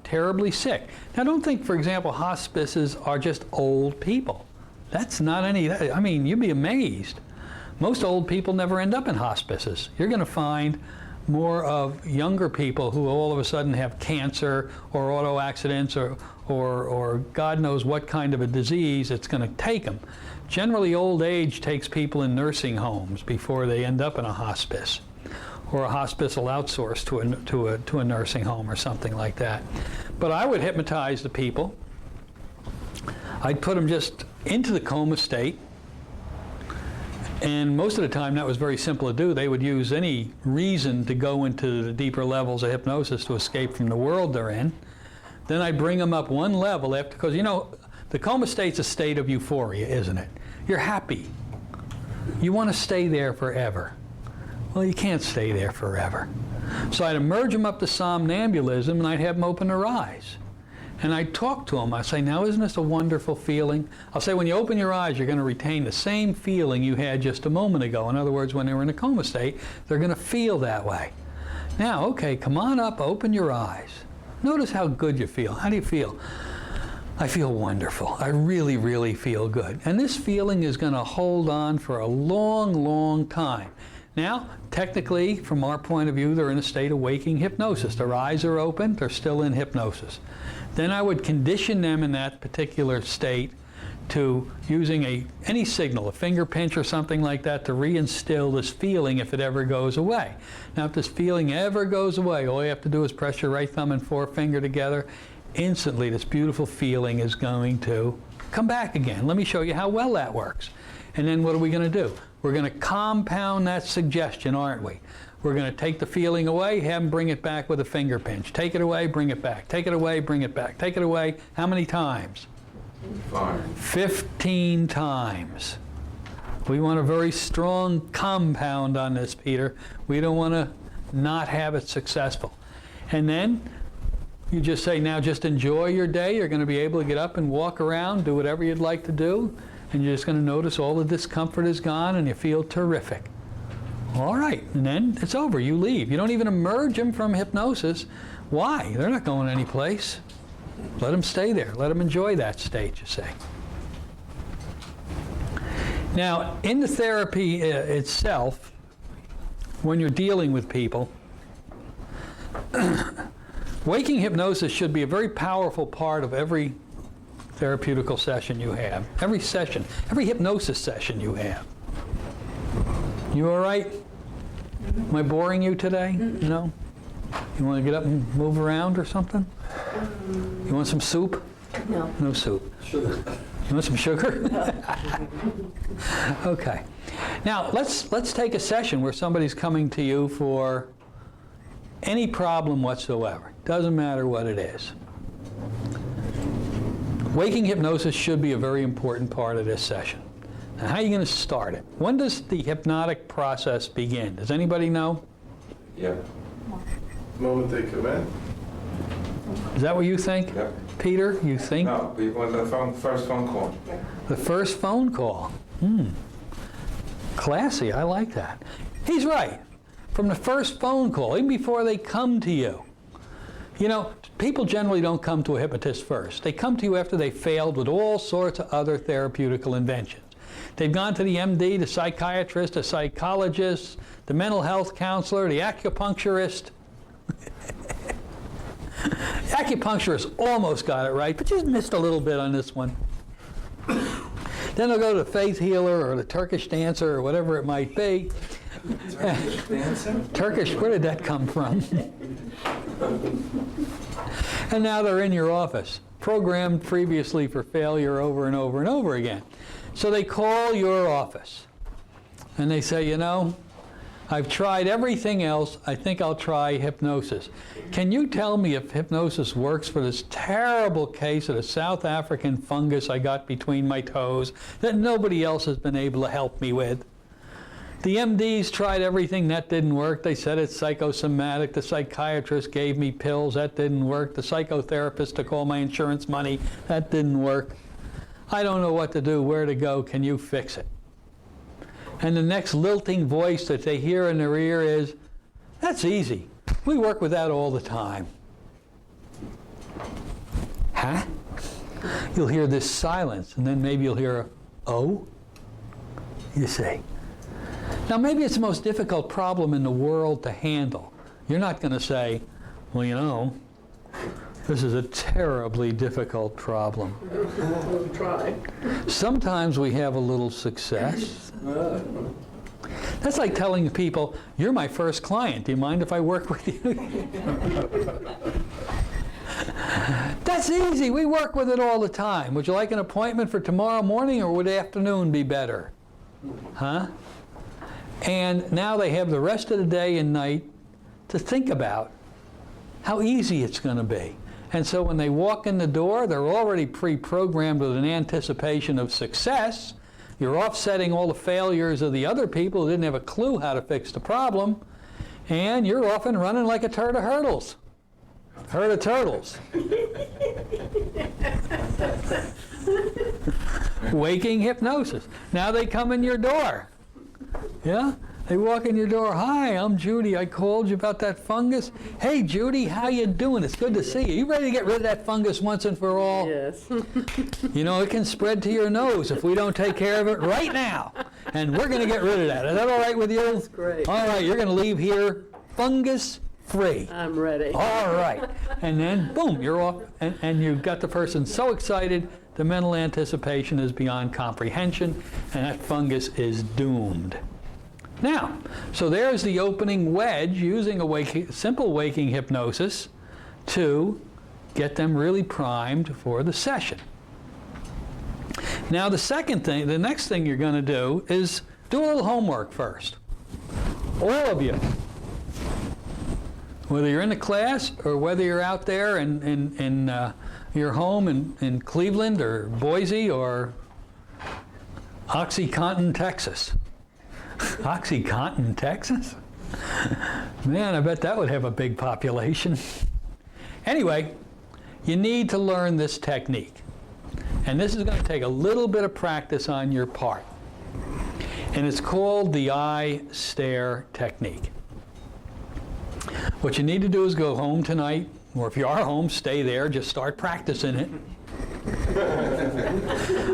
terribly sick. Now, don't think, for example, hospices are just old people. That's not any, I mean, you'd be amazed. Most old people never end up in hospices. You're going to find more of younger people who all of a sudden have cancer or auto accidents or God knows what kind of a disease it's going to take them. Generally, old age takes people in nursing homes before they end up in a hospice, or a hospice will outsource to a nursing home or something like that. But I would hypnotize the people. I'd put them just into the coma state. And most of the time that was very simple to do. They would use any reason to go into the deeper levels of hypnosis to escape from the world they're in. Then I bring them up one level after, because you know, the coma state's a state of euphoria, isn't it? You're happy. You want to stay there forever. Well, you can't stay there forever. So I'd emerge them up to somnambulism, and I'd have them open their eyes. And I'd talk to them. I'd say, now isn't this a wonderful feeling? I'll say, when you open your eyes, you're going to retain the same feeling you had just a moment ago. In other words, when they were in a coma state, they're going to feel that way. Now, okay, come on up, open your eyes. Notice how good you feel. How do you feel? I feel wonderful. I really, really feel good. And this feeling is going to hold on for a long, long time. Now, technically, from our point of view, they're in a state of waking hypnosis. Their eyes are open. They're still in hypnosis. Then I would condition them in that particular state to using any signal, a finger pinch or something like that, to reinstill this feeling if it ever goes away. Now, if this feeling ever goes away, all you have to do is press your right thumb and forefinger together. Instantly, this beautiful feeling is going to come back again. Let me show you how well that works. And then what are we going to do? We're going to compound that suggestion, aren't we? We're going to take the feeling away, have them bring it back with a finger pinch. Take it away, bring it back. Take it away, bring it back. Take it away. How many times? 15 times. We want a very strong compound on this, Peter. We don't want to not have it successful. And then you just say, now just enjoy your day. You're going to be able to get up and walk around, do whatever you'd like to do, and you're just going to notice all the discomfort is gone and you feel terrific. All right, and then it's over. You leave. You don't even emerge them from hypnosis. Why? They're not going anyplace. Let them stay there. Let them enjoy that state, you say. Now, in the therapy itself, when you're dealing with people, waking hypnosis should be a very powerful part of every therapeutical session you have. Every session, every hypnosis session you have. You all right? Am I boring you today? No? You want to get up and move around or something? You want some soup? No. No soup. Sugar. You want some sugar? Okay. Now, let's take a session where somebody's coming to you for any problem whatsoever. Doesn't matter what it is. Waking hypnosis should be a very important part of this session. Now, how are you going to start it? When does the hypnotic process begin? Does anybody know? Yeah. The moment they come in. Is that what you think? Yep. Peter, you think? No, when the first phone call. The first phone call. Classy, I like that. He's right. From the first phone call, even before they come to you. You know, people generally don't come to a hypnotist first. They come to you after they failed with all sorts of other therapeutical inventions. They've gone to the MD, the psychiatrist, the psychologist, the mental health counselor, the acupuncturist. The acupuncturist almost got it right, but just missed a little bit on this one. Then they'll go to the faith healer or the Turkish dancer or whatever it might be. Turkish dancer? Turkish, where did that come from? And now they're in your office, programmed previously for failure over and over and over again. So they call your office and they say, you know, I've tried everything else. I think I'll try hypnosis. Can you tell me if hypnosis works for this terrible case of a South African fungus I got between my toes that nobody else has been able to help me with? The MDs tried everything. That didn't work. They said it's psychosomatic. The psychiatrist gave me pills. That didn't work. The psychotherapist took all my insurance money. That didn't work. I don't know what to do, where to go. Can you fix it? And the next lilting voice that they hear in their ear is, that's easy. We work with that all the time. Huh? You'll hear this silence, and then maybe you'll hear a, oh? You say. Now, maybe it's the most difficult problem in the world to handle. You're not going to say, well, you know, this is a terribly difficult problem. We'll try. Sometimes we have a little success. That's like telling people, you're my first client. Do you mind if I work with you? That's easy. We work with it all the time. Would you like an appointment for tomorrow morning, or would afternoon be better? Huh? And now they have the rest of the day and night to think about how easy it's going to be. And so when they walk in the door, they're already pre-programmed with an anticipation of success. You're offsetting all the failures of the other people who didn't have a clue how to fix the problem. And you're off and running like a herd of hurdles. Herd of turtles. Waking hypnosis. Now they come in your door. Yeah? They walk in your door. Hi, I'm Judy. I called you about that fungus. Hey, Judy, how you doing? It's good to see you. You ready to get rid of that fungus once and for all? Yes. You know, it can spread to your nose if we don't take care of it right now. And we're going to get rid of that. Is that all right with you? That's great. All right, you're going to leave here fungus-free. I'm ready. All right. And then, boom, you're off. And you've got the person so excited, the mental anticipation is beyond comprehension, and that fungus is doomed. Now, so there's the opening wedge using a simple waking hypnosis to get them really primed for the session. Now, the next thing you're going to do is do a little homework first. All of you. Whether you're in the class or whether you're out there in your home in Cleveland or Boise or Oxycontin, Texas. Oxycontin, Texas? Man, I bet that would have a big population. Anyway, you need to learn this technique. And this is going to take a little bit of practice on your part. And it's called the eye stare technique. What you need to do is go home tonight, or if you are home, stay there, just start practicing it.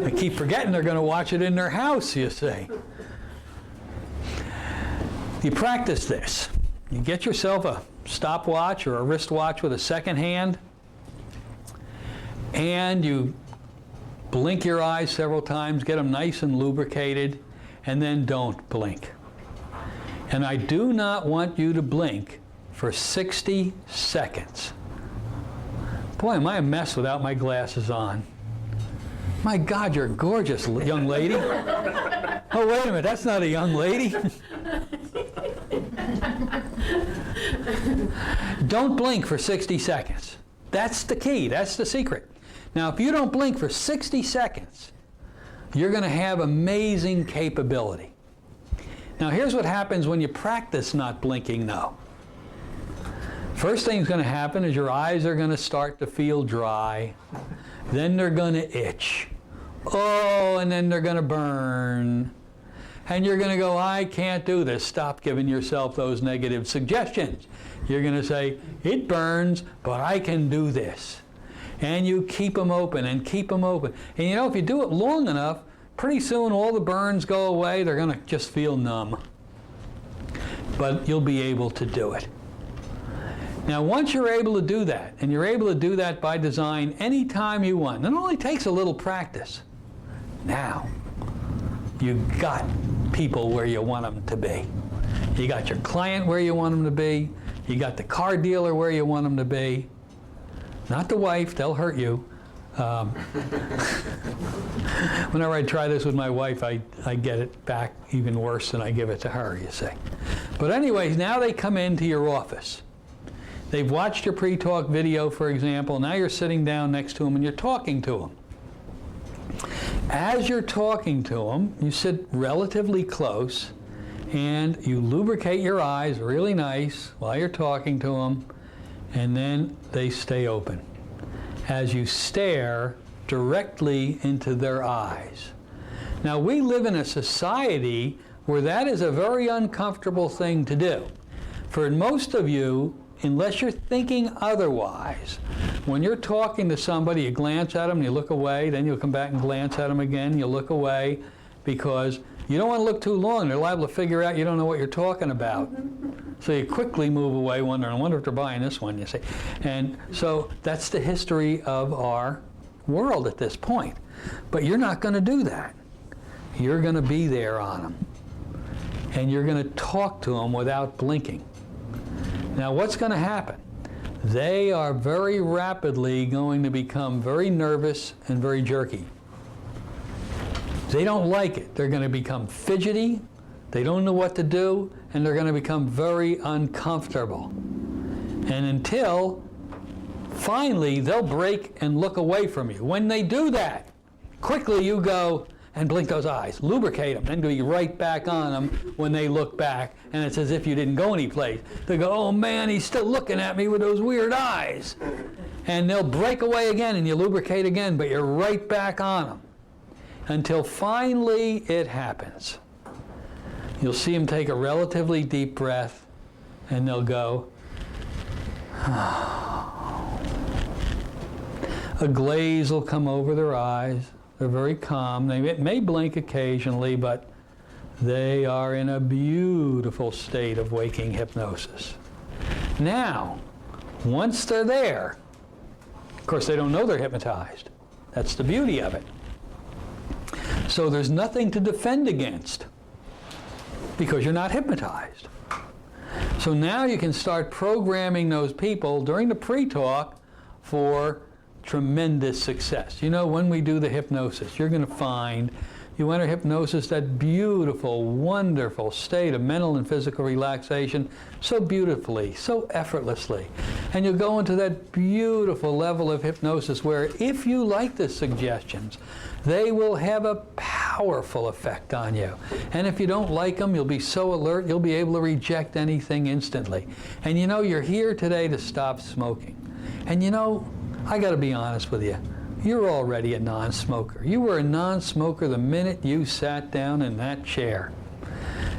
They keep forgetting they're going to watch it in their house, you see. You practice this. You get yourself a stopwatch or a wristwatch with a second hand, and you blink your eyes several times, get them nice and lubricated, and then don't blink. And I do not want you to blink for 60 seconds. Boy, am I a mess without my glasses on. My God, you're a gorgeous young lady. Oh, wait a minute, that's not a young lady. Don't blink for 60 seconds. That's the key, that's the secret. Now, if you don't blink for 60 seconds, you're going to have amazing capability. Now, here's what happens when you practice not blinking, though. First thing that's going to happen is your eyes are going to start to feel dry. Then they're going to itch. Oh, and then they're going to burn. And you're going to go, I can't do this. Stop giving yourself those negative suggestions. You're going to say, it burns, but I can do this. And you keep them open and keep them open. And you know, if you do it long enough, pretty soon all the burns go away. They're going to just feel numb. But you'll be able to do it. Now, once you're able to do that, and you're able to do that by design anytime you want, and it only takes a little practice. Now, you got people where you want them to be. You got your client where you want them to be. You got the car dealer where you want them to be. Not the wife, they'll hurt you. Whenever I try this with my wife, I get it back even worse than I give it to her, you see. But anyways, now they come into your office. They've watched your pre-talk video, for example. Now you're sitting down next to them and you're talking to them. As you're talking to them, you sit relatively close and you lubricate your eyes really nice while you're talking to them, and then they stay open as you stare directly into their eyes. Now, we live in a society where that is a very uncomfortable thing to do. For most of you, unless you're thinking otherwise, when you're talking to somebody, you glance at them, you look away, then you'll come back and glance at them again, you look away, because you don't want to look too long. They're liable to figure out you don't know what you're talking about. So you quickly move away, wondering, I wonder if they're buying this one, you see. And so that's the history of our world at this point. But you're not going to do that. You're going to be there on them. And you're going to talk to them without blinking. Now, what's going to happen? They are very rapidly going to become very nervous and very jerky. They don't like it. They're going to become fidgety, they don't know what to do, and they're going to become very uncomfortable. And until finally they'll break and look away from you. When they do that, quickly you go and blink those eyes, lubricate them, then go right back on them when they look back, and it's as if you didn't go anyplace. They go, oh man, he's still looking at me with those weird eyes. And they'll break away again, and you lubricate again, but you're right back on them. Until finally it happens. You'll see them take a relatively deep breath, and they'll go. A glaze will come over their eyes. They're very calm. They may blink occasionally, but they are in a beautiful state of waking hypnosis. Now, once they're there, of course they don't know they're hypnotized. That's the beauty of it. So there's nothing to defend against because you're not hypnotized. So now you can start programming those people during the pre-talk for tremendous success. You know, when we do the hypnosis, you're going to find you enter hypnosis, that beautiful, wonderful state of mental and physical relaxation, so beautifully, so effortlessly. And you'll go into that beautiful level of hypnosis where, if you like the suggestions, they will have a powerful effect on you. And if you don't like them, you'll be so alert, you'll be able to reject anything instantly. And you know, you're here today to stop smoking. And you know, I got to be honest with you. You're already a non-smoker. You were a non-smoker the minute you sat down in that chair.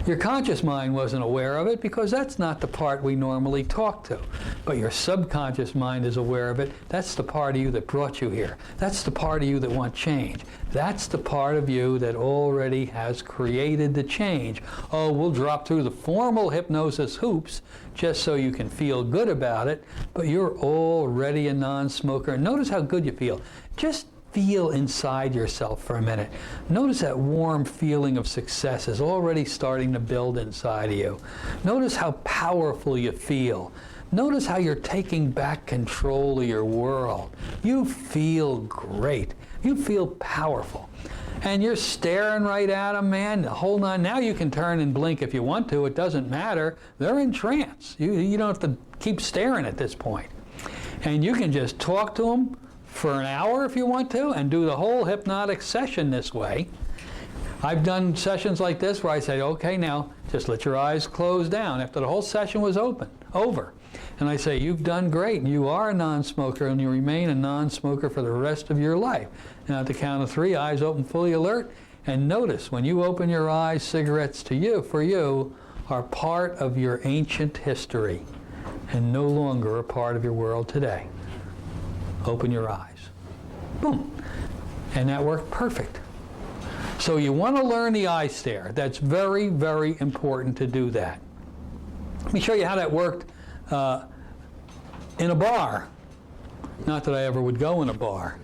Your conscious mind wasn't aware of it because that's not the part we normally talk to. But your subconscious mind is aware of it. That's the part of you that brought you here. That's the part of you that wants change. That's the part of you that already has created the change. Oh, we'll drop through the formal hypnosis hoops just so you can feel good about it, but you're already a non-smoker. Notice how good you feel. Just feel inside yourself for a minute. Notice that warm feeling of success is already starting to build inside of you. Notice how powerful you feel. Notice how you're taking back control of your world. You feel great. You feel powerful. And you're staring right at them, man. Hold on. Now you can turn and blink if you want to. It doesn't matter. They're in trance. You don't have to keep staring at this point. And you can just talk to them for an hour if you want to, and do the whole hypnotic session this way. I've done sessions like this where I say, okay, now just let your eyes close down after the whole session was over. And I say, you've done great, and you are a non-smoker, and you remain a non-smoker for the rest of your life. And at the count of 3, eyes open, fully alert, and notice when you open your eyes, cigarettes for you, are part of your ancient history and no longer a part of your world today. Open your eyes. Boom. And that worked perfect. So you want to learn the eye stare. That's very, very important to do that. Let me show you how that worked in a bar. Not that I ever would go in a bar.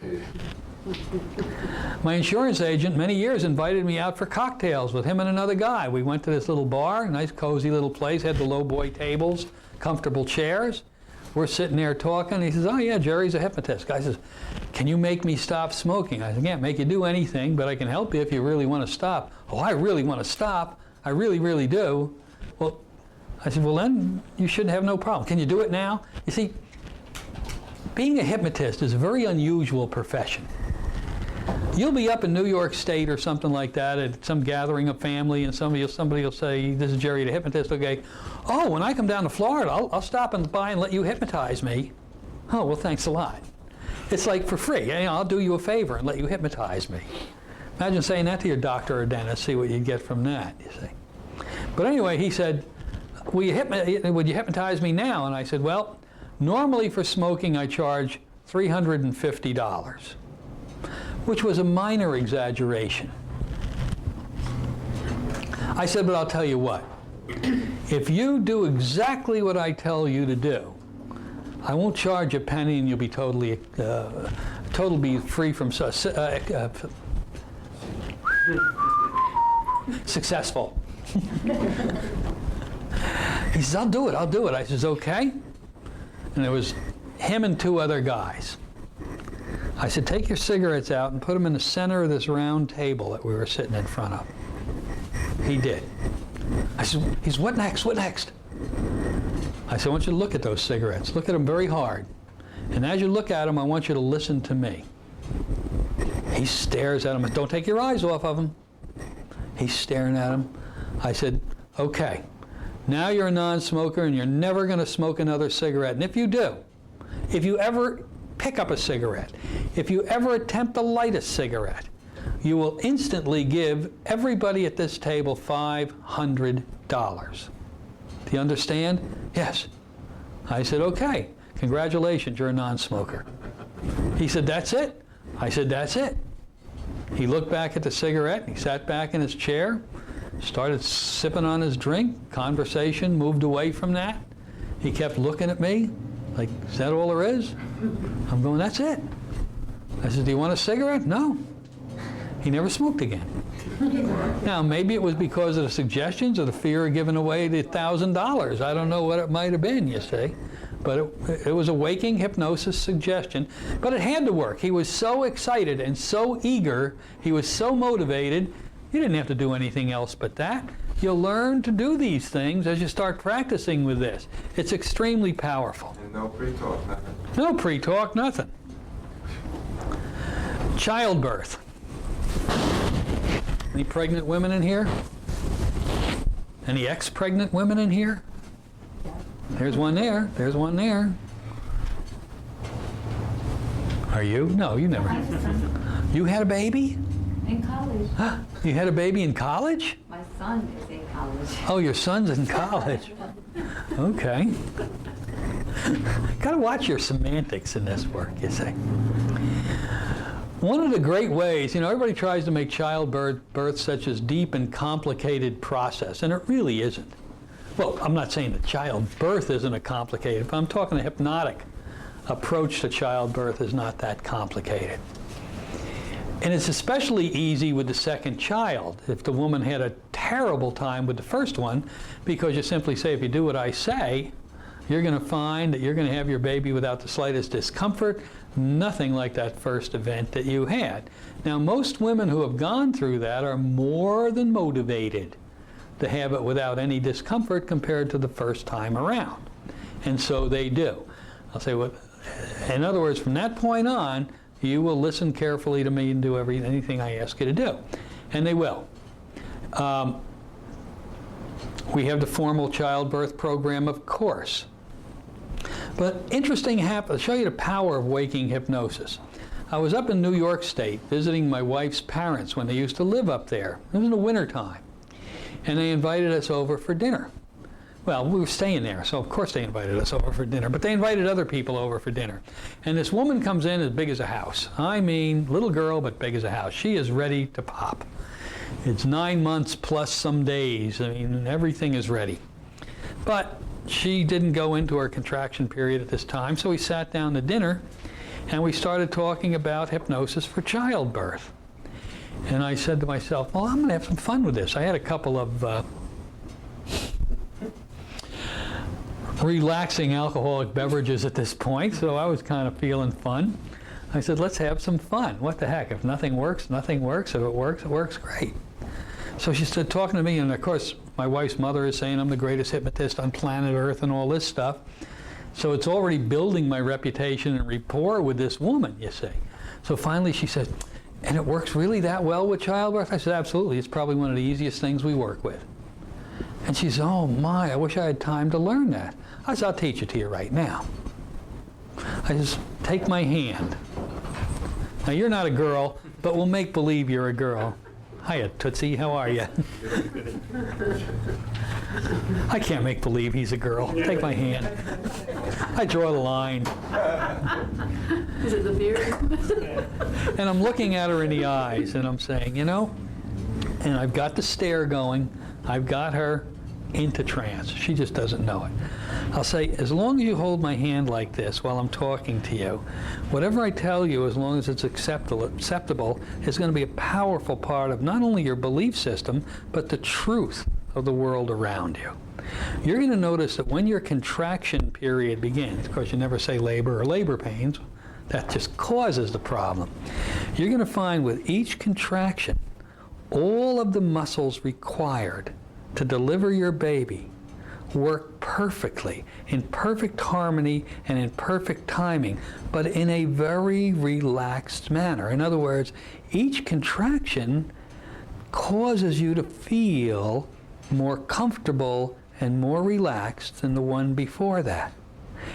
My insurance agent, many years, invited me out for cocktails with him and another guy. We went to this little bar, nice cozy little place, had the low boy tables, comfortable chairs. We're sitting there talking. He says, oh yeah, Jerry's a hypnotist. Guy says, can you make me stop smoking? I said, I can't make you do anything, but I can help you if you really want to stop. Oh, I really want to stop. I really, really do. Well, I said, well then you should have no problem. Can you do it now? You see, being a hypnotist is a very unusual profession. You'll be up in New York State or something like that at some gathering of family, and somebody will say, this is Jerry the hypnotist. Okay. Oh, when I come down to Florida, I'll stop by and let you hypnotize me. Oh, well, thanks a lot. It's like for free. You know, I'll do you a favor and let you hypnotize me. Imagine saying that to your doctor or dentist, see what you get from that, you see. But anyway, he said, would you hypnotize me now? And I said, well, normally for smoking I charge $350. Which was a minor exaggeration. I said, but I'll tell you what. If you do exactly what I tell you to do, I won't charge a penny and you'll be totally free from successful. He says, I'll do it. I says, okay. And there was him and 2 other guys. I said, take your cigarettes out and put them in the center of this round table that we were sitting in front of. He did. I said, he's, what next? What next? I said, I want you to look at those cigarettes. Look at them very hard. And as you look at them, I want you to listen to me. He stares at them. Don't take your eyes off of them. He's staring at them. I said, okay, now you're a non-smoker and you're never going to smoke another cigarette. And if you do, if you ever pick up a cigarette, if you ever attempt to light a cigarette, you will instantly give everybody at this table $500. Do you understand? Yes. I said, okay, congratulations, you're a non-smoker. He said, that's it? I said, that's it. He looked back at the cigarette, he sat back in his chair, started sipping on his drink, conversation moved away from that. He kept looking at me, like, is that all there is? I'm going, that's it. I said, do you want a cigarette? No. He never smoked again. Now, maybe it was because of the suggestions or the fear of giving away the $1,000. I don't know what it might have been, you see. But it was a waking hypnosis suggestion. But it had to work. He was so excited and so eager. He was so motivated. You didn't have to do anything else but that. You'll learn to do these things as you start practicing with this. It's extremely powerful. And no pre-talk, nothing. No pre-talk, nothing. Childbirth. Any pregnant women in here? Any ex-pregnant women in here? There's one there. There's one there. Are you? No, you never. You had a baby? In college. You had a baby in college? My son is in college. Oh, your son's in college. Okay. Got to watch your semantics in this work, you see. One of the great ways, everybody tries to make childbirth such as deep and complicated process, and it really isn't. Well, I'm not saying that childbirth isn't a complicated, but I'm talking the hypnotic approach to childbirth is not that complicated. And it's especially easy with the second child. If the woman had a terrible time with the first one, because you simply say, if you do what I say, you're going to find that you're going to have your baby without the slightest discomfort, nothing like that first event that you had. Now, most women who have gone through that are more than motivated to have it without any discomfort compared to the first time around. And so they do. I'll say, well, in other words, from that point on, you will listen carefully to me and do anything I ask you to do. And they will. We have the formal childbirth program, of course. But interesting to show you the power of waking hypnosis. I was up in New York State visiting my wife's parents when they used to live up there. It was in the wintertime. And they invited us over for dinner. Well, we were staying there, so of course they invited us over for dinner, but they invited other people over for dinner. And this woman comes in as big as a house. I mean, little girl, but big as a house. She is ready to pop. It's 9 months plus some days. I mean, everything is ready. But she didn't go into her contraction period at this time, so we sat down to dinner, and we started talking about hypnosis for childbirth. And I said to myself, well, I'm going to have some fun with this. I had a couple of relaxing alcoholic beverages at this point, so I was kind of feeling fun. I said, let's have some fun. What the heck? If nothing works, nothing works. If it works great. So she started talking to me, and of course, my wife's mother is saying I'm the greatest hypnotist on planet Earth and all this stuff. So it's already building my reputation and rapport with this woman, you see. So finally she said, and it works really that well with childbirth? I said, absolutely. It's probably one of the easiest things we work with. And she said, oh my, I wish I had time to learn that. I said, I'll teach it to you right now. I just take my hand. Now you're not a girl, but we'll make believe you're a girl. Hiya, Tootsie, how are you? I can't make believe he's a girl. Take my hand. I draw the line. Is it the beard? And I'm looking at her in the eyes, and I'm saying, and I've got the stare going. I've got her into trance. She just doesn't know it. I'll say, as long as you hold my hand like this while I'm talking to you, whatever I tell you, as long as it's acceptable, is going to be a powerful part of not only your belief system, but the truth of the world around you. You're going to notice that when your contraction period begins, of course you never say labor or labor pains, that just causes the problem. You're going to find with each contraction, all of the muscles required to deliver your baby work perfectly, in perfect harmony and in perfect timing, but in a very relaxed manner. In other words, each contraction causes you to feel more comfortable and more relaxed than the one before that.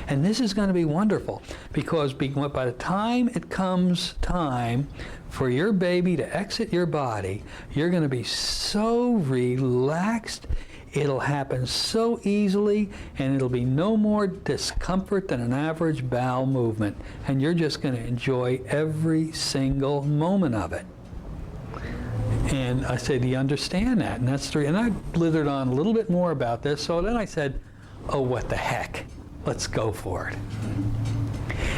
And this is going to be wonderful because by the time it comes time for your baby to exit your body, you're going to be so relaxed. It'll happen so easily, and it'll be no more discomfort than an average bowel movement. And you're just going to enjoy every single moment of it. And I said, do you understand that? And that's and I blithered on a little bit more about this. So then I said, oh, what the heck? Let's go for it.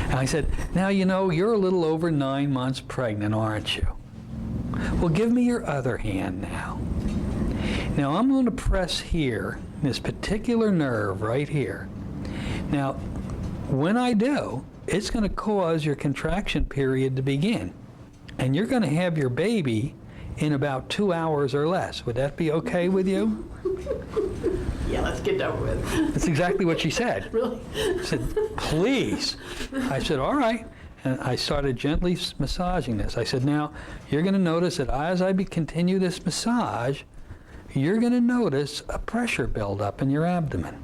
And I said, now, you know, you're a little over 9 months pregnant, aren't you? Well, give me your other hand now. Now, I'm going to press here, this particular nerve right here. Now, when I do, it's going to cause your contraction period to begin. And you're going to have your baby in about 2 hours or less. Would that be okay with you? Yeah, let's get done with. That's exactly what she said. Really? She said, please. I said, all right. And I started gently massaging this. I said, now, you're going to notice that as I continue this massage, you're going to notice a pressure build up in your abdomen.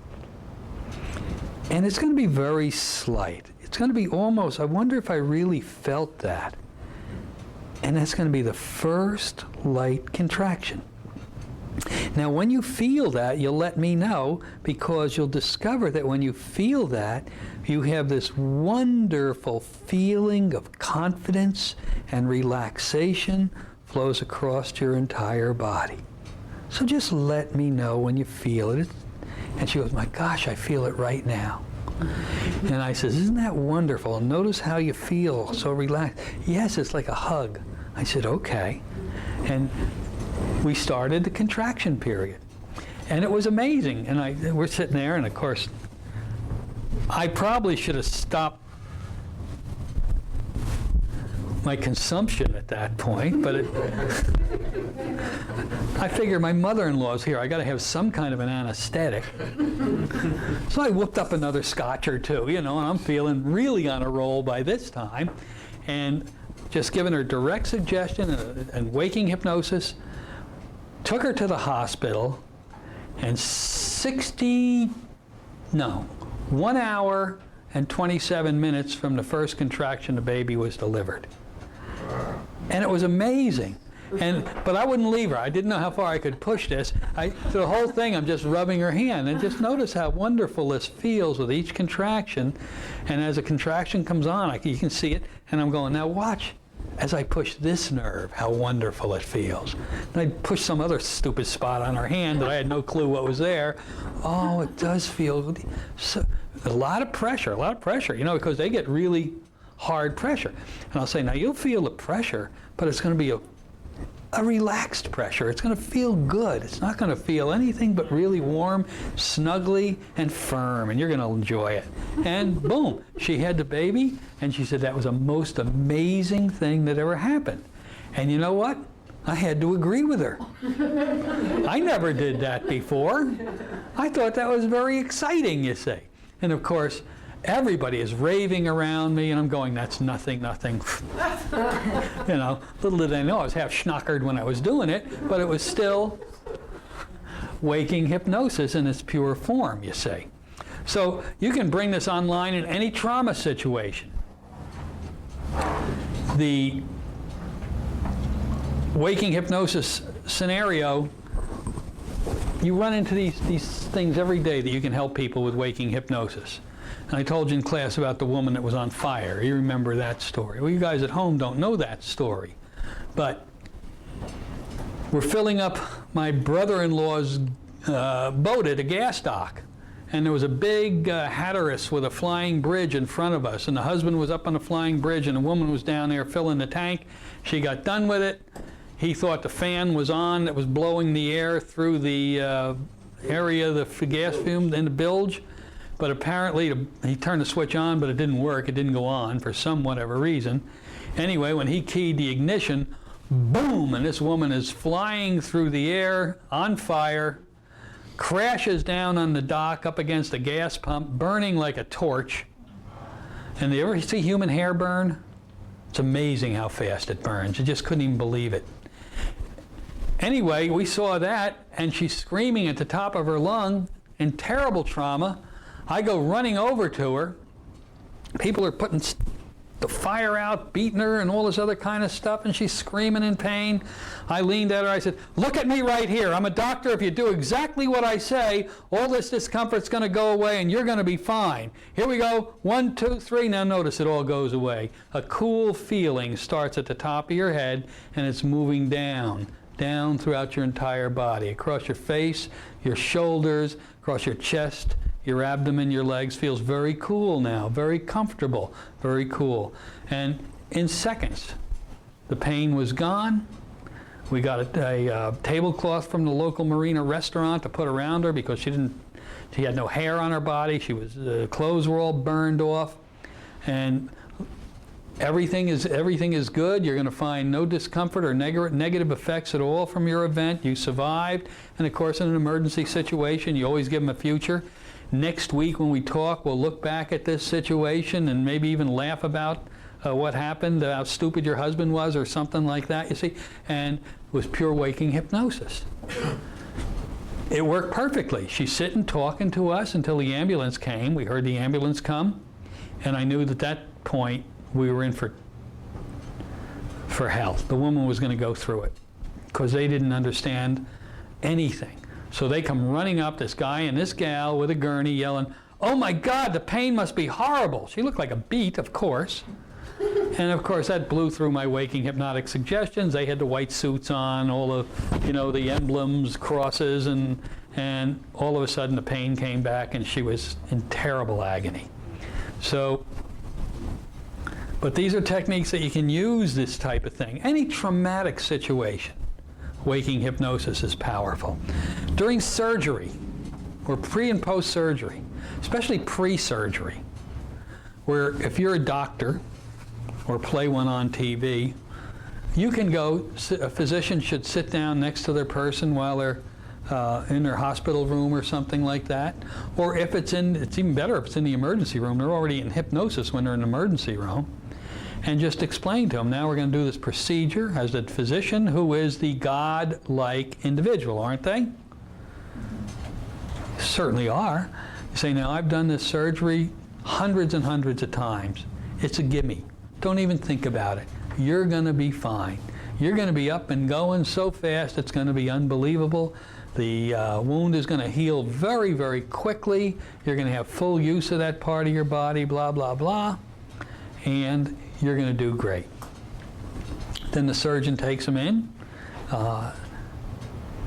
And it's going to be very slight. It's going to be almost, I wonder if I really felt that. And that's going to be the first light contraction. Now, when you feel that, you'll let me know, because you'll discover that when you feel that, you have this wonderful feeling of confidence and relaxation flows across your entire body. So just let me know when you feel it. And she goes, my gosh, I feel it right now. And I says, isn't that wonderful? And notice how you feel so relaxed. Yes, it's like a hug. I said, okay. And we started the contraction period. And it was amazing. And we're sitting there, and of course, I probably should have stopped my consumption at that point, but I figured my mother-in-law's here. I got to have some kind of an anesthetic. So I whooped up another scotch or two, you know, and I'm feeling really on a roll by this time. And just giving her direct suggestion and waking hypnosis, took her to the hospital, and 1 hour and 27 minutes from the first contraction, the baby was delivered. And it was amazing. But I wouldn't leave her. I didn't know how far I could push this. The whole thing, I'm just rubbing her hand. And just notice how wonderful this feels with each contraction. And as a contraction comes on, you can see it. And I'm going, now watch. As I push this nerve, how wonderful it feels. And I push some other stupid spot on her hand that I had no clue what was there. Oh, it does feel so, a lot of pressure, you know, because they get really hard pressure. And I'll say, now you'll feel the pressure, but it's going to be a relaxed pressure. It's going to feel good. It's not going to feel anything but really warm, snuggly, and firm, and you're going to enjoy it. And boom, she had the baby, and she said that was the most amazing thing that ever happened. And you know what? I had to agree with her. I never did that before. I thought that was very exciting, you see. And of course, everybody is raving around me, and I'm going, that's nothing. You know, little did they know I was half schnockered when I was doing it, but it was still waking hypnosis in its pure form, you see. So you can bring this online in any trauma situation. The waking hypnosis scenario, you run into these things every day that you can help people with waking hypnosis. And I told you in class about the woman that was on fire. You remember that story. Well, you guys at home don't know that story. But we're filling up my brother-in-law's boat at a gas dock. And there was a big Hatteras with a flying bridge in front of us. And the husband was up on the flying bridge, and the woman was down there filling the tank. She got done with it. He thought the fan was on that was blowing the air through the area of the gas fume in the bilge. But apparently, he turned the switch on, but it didn't work. It didn't go on for some whatever reason. Anyway, when he keyed the ignition, boom, and this woman is flying through the air, on fire, crashes down on the dock up against a gas pump, burning like a torch. And you ever see human hair burn? It's amazing how fast it burns. You just couldn't even believe it. Anyway, we saw that, and she's screaming at the top of her lung in terrible trauma. I go running over to her. People are putting the fire out, beating her, and all this other kind of stuff, and she's screaming in pain. I leaned at her, I said, look at me right here. I'm a doctor. If you do exactly what I say, all this discomfort's going to go away, and you're going to be fine. Here we go. 1, 2, 3. Now notice it all goes away. A cool feeling starts at the top of your head, and it's moving down throughout your entire body, across your face, your shoulders, across your chest, your abdomen, your legs. Feels very cool now, very comfortable, very cool. And in seconds, the pain was gone. We got a tablecloth from the local marina restaurant to put around her because she had no hair on her body. Clothes were all burned off. And everything is good. You're going to find no discomfort or negative effects at all from your event. You survived. And of course, in an emergency situation, you always give them a future. Next week when we talk, we'll look back at this situation and maybe even laugh about what happened, how stupid your husband was or something like that, you see. And it was pure waking hypnosis. It worked perfectly. She's sitting talking to us until the ambulance came. We heard the ambulance come, and I knew at that point we were in for hell. The woman was going to go through it because they didn't understand anything. So they come running up, this guy and this gal with a gurney yelling, oh my God, the pain must be horrible. She looked like a beet, of course. And of course that blew through my waking hypnotic suggestions. They had the white suits on, all the, the emblems, crosses, and all of a sudden the pain came back and she was in terrible agony. So, but these are techniques that you can use this type of thing. Any traumatic situation, waking hypnosis is powerful. During surgery, or pre and post surgery, especially pre-surgery, where if you're a doctor or play one on TV, you can go, a physician should sit down next to their person while they're in their hospital room or something like that. Or if it's even better if it's in the emergency room. They're already in hypnosis when they're in the emergency room. And just explain to them, now we're going to do this procedure as a physician who is the God-like individual, aren't they? Certainly are. You say, now I've done this surgery hundreds and hundreds of times. It's a gimme. Don't even think about it. You're going to be fine. You're going to be up and going so fast it's going to be unbelievable. The wound is going to heal very, very quickly. You're going to have full use of that part of your body, blah, blah, blah. And you're going to do great. Then the surgeon takes them in.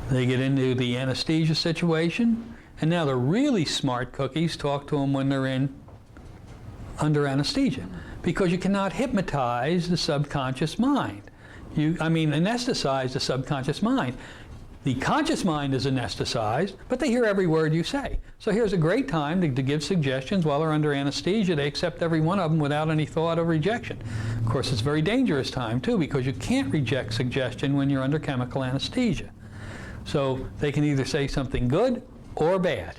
They get into the anesthesia situation. And now the really smart cookies talk to them when they're under anesthesia. Because you cannot hypnotize the subconscious mind. Anesthetize the subconscious mind. The conscious mind is anesthetized, but they hear every word you say. So here's a great time to give suggestions while they're under anesthesia. They accept every one of them without any thought of rejection. Of course, it's a very dangerous time, too, because you can't reject suggestion when you're under chemical anesthesia. So they can either say something good or bad.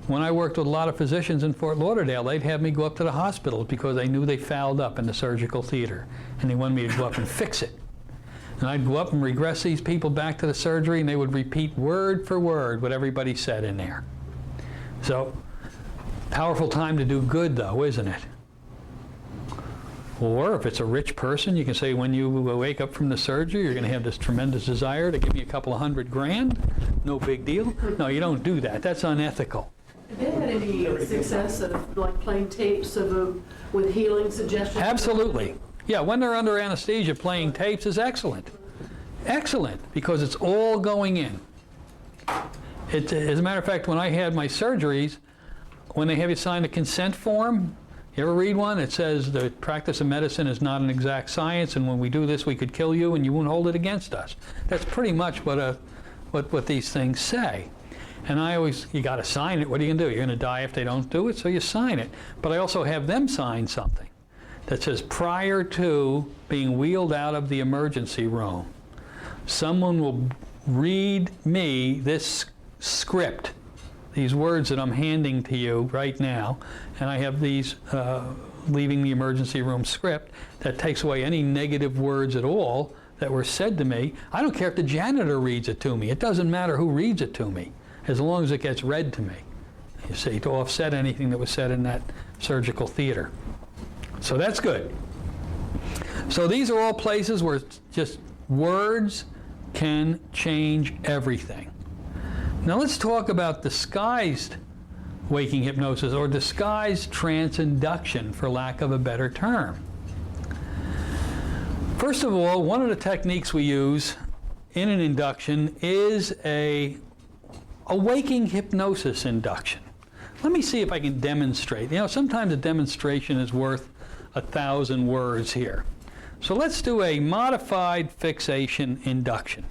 When I worked with a lot of physicians in Fort Lauderdale, they'd have me go up to the hospitals because they knew they fouled up in the surgical theater, and they wanted me to go up and fix it. And I'd go up and regress these people back to the surgery, and they would repeat word for word what everybody said in there. So, powerful time to do good, though, isn't it? Or if it's a rich person, you can say when you wake up from the surgery, you're going to have this tremendous desire to give me a couple of $100,000. No big deal. No, you don't do that. That's unethical. Have they had any success of like playing tapes with healing suggestions? Absolutely. Yeah, when they're under anesthesia, playing tapes is excellent. Excellent, because it's all going in. As a matter of fact, when I had my surgeries, when they have you sign a consent form, you ever read one? It says the practice of medicine is not an exact science, and when we do this, we could kill you, and you won't hold it against us. That's pretty much what these things say. And you got to sign it. What are you going to do? You're going to die if they don't do it, so you sign it. But I also have them sign something that says prior to being wheeled out of the emergency room, someone will read me this script, these words that I'm handing to you right now, and I have these leaving the emergency room script that takes away any negative words at all that were said to me. I don't care if the janitor reads it to me. It doesn't matter who reads it to me, as long as it gets read to me. you see, to offset anything that was said in that surgical theater. So that's good. So these are all places where just words can change everything. Now let's talk about disguised waking hypnosis, or disguised trance induction, for lack of a better term. First of all, one of the techniques we use in an induction is a waking hypnosis induction. Let me see if I can demonstrate. You know, sometimes a demonstration is worth 1,000 words here. So let's do a modified fixation induction.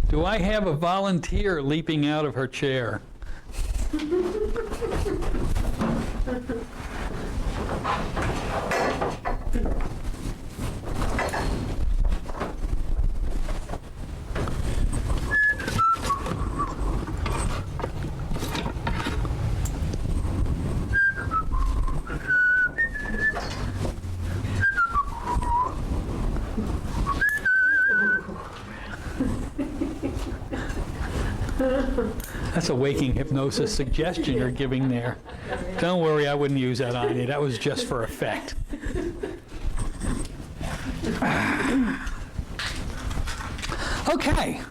Do I have a volunteer leaping out of her chair? That's a waking hypnosis suggestion you're giving there. Don't worry, I wouldn't use that on you. That was just for effect. Okay.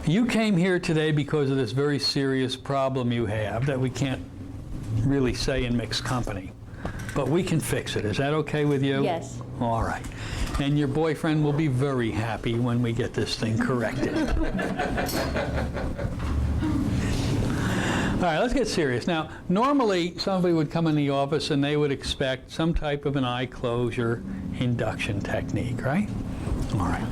You came here today because of this very serious problem you have that we can't really say in mixed company. But we can fix it. Is that okay with you? Yes. All right. And your boyfriend will be very happy when we get this thing corrected. All right, let's get serious. Now, normally somebody would come in the office and they would expect some type of an eye closure induction technique, right? All right.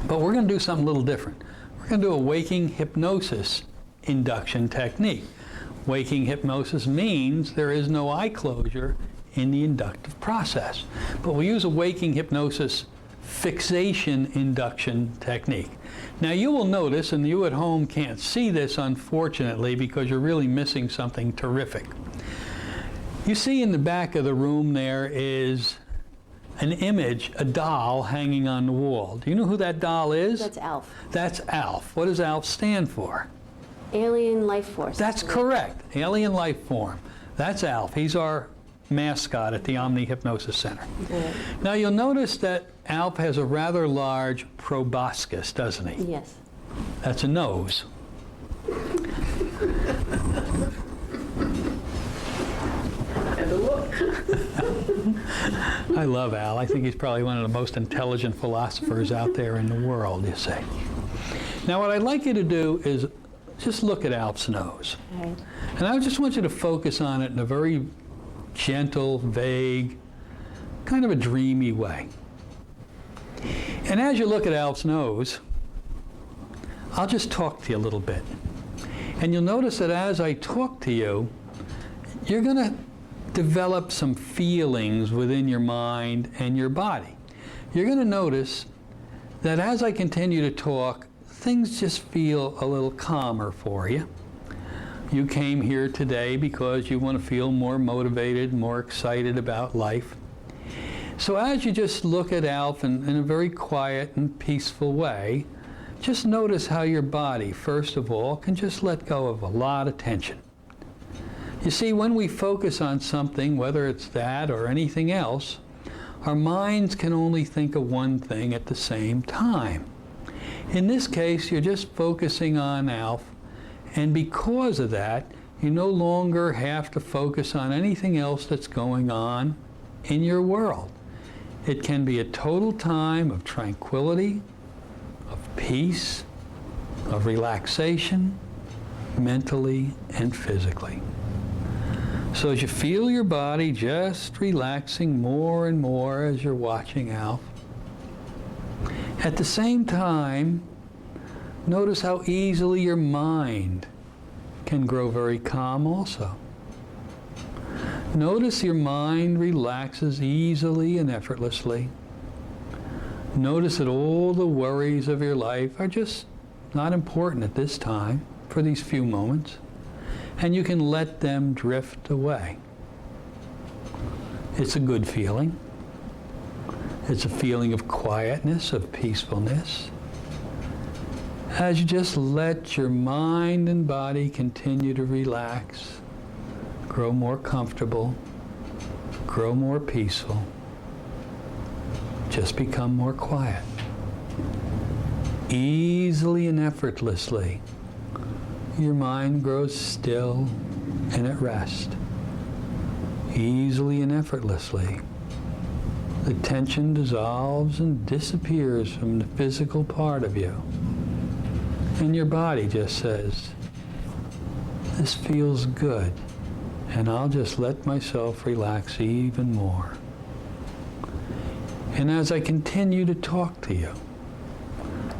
But we're going to do something a little different. We're going to do a waking hypnosis induction technique. Waking hypnosis means there is no eye closure in the inductive process. But we use a waking hypnosis fixation induction technique. Now you will notice, and you at home can't see this unfortunately because you're really missing something terrific. You see in the back of the room there is an image, a doll hanging on the wall. Do you know who that doll is? That's ALF. That's ALF. What does ALF stand for? Alien Life Force. That's correct. Alien life form. That's ALF. He's our mascot at the Omni Hypnosis Center. Good. Now you'll notice that ALF has a rather large proboscis, doesn't he? Yes. That's a nose. And a look. I love Al. I think he's probably one of the most intelligent philosophers out there in the world, you see. Now what I'd like you to do is just look at Alf's nose. Right. And I just want you to focus on it in a very gentle, vague, kind of a dreamy way. And as you look at Alf's nose, I'll just talk to you a little bit. And you'll notice that as I talk to you, you're going to develop some feelings within your mind and your body. You're going to notice that as I continue to talk, things just feel a little calmer for you. You came here today because you want to feel more motivated, more excited about life. So as you just look at Alf in a very quiet and peaceful way, just notice how your body, first of all, can just let go of a lot of tension. You see, when we focus on something, whether it's that or anything else, our minds can only think of one thing at the same time. In this case, you're just focusing on Alf, and because of that, you no longer have to focus on anything else that's going on in your world. It can be a total time of tranquility, of peace, of relaxation, mentally and physically. So as you feel your body just relaxing more and more as you're watching Alf, at the same time, notice how easily your mind can grow very calm also. Notice your mind relaxes easily and effortlessly. Notice that all the worries of your life are just not important at this time for these few moments, and you can let them drift away. It's a good feeling. It's a feeling of quietness, of peacefulness. As you just let your mind and body continue to relax, grow more comfortable, grow more peaceful, just become more quiet. Easily and effortlessly, your mind grows still and at rest. Easily and effortlessly, the tension dissolves and disappears from the physical part of you. And your body just says, this feels good, and I'll just let myself relax even more. And as I continue to talk to you,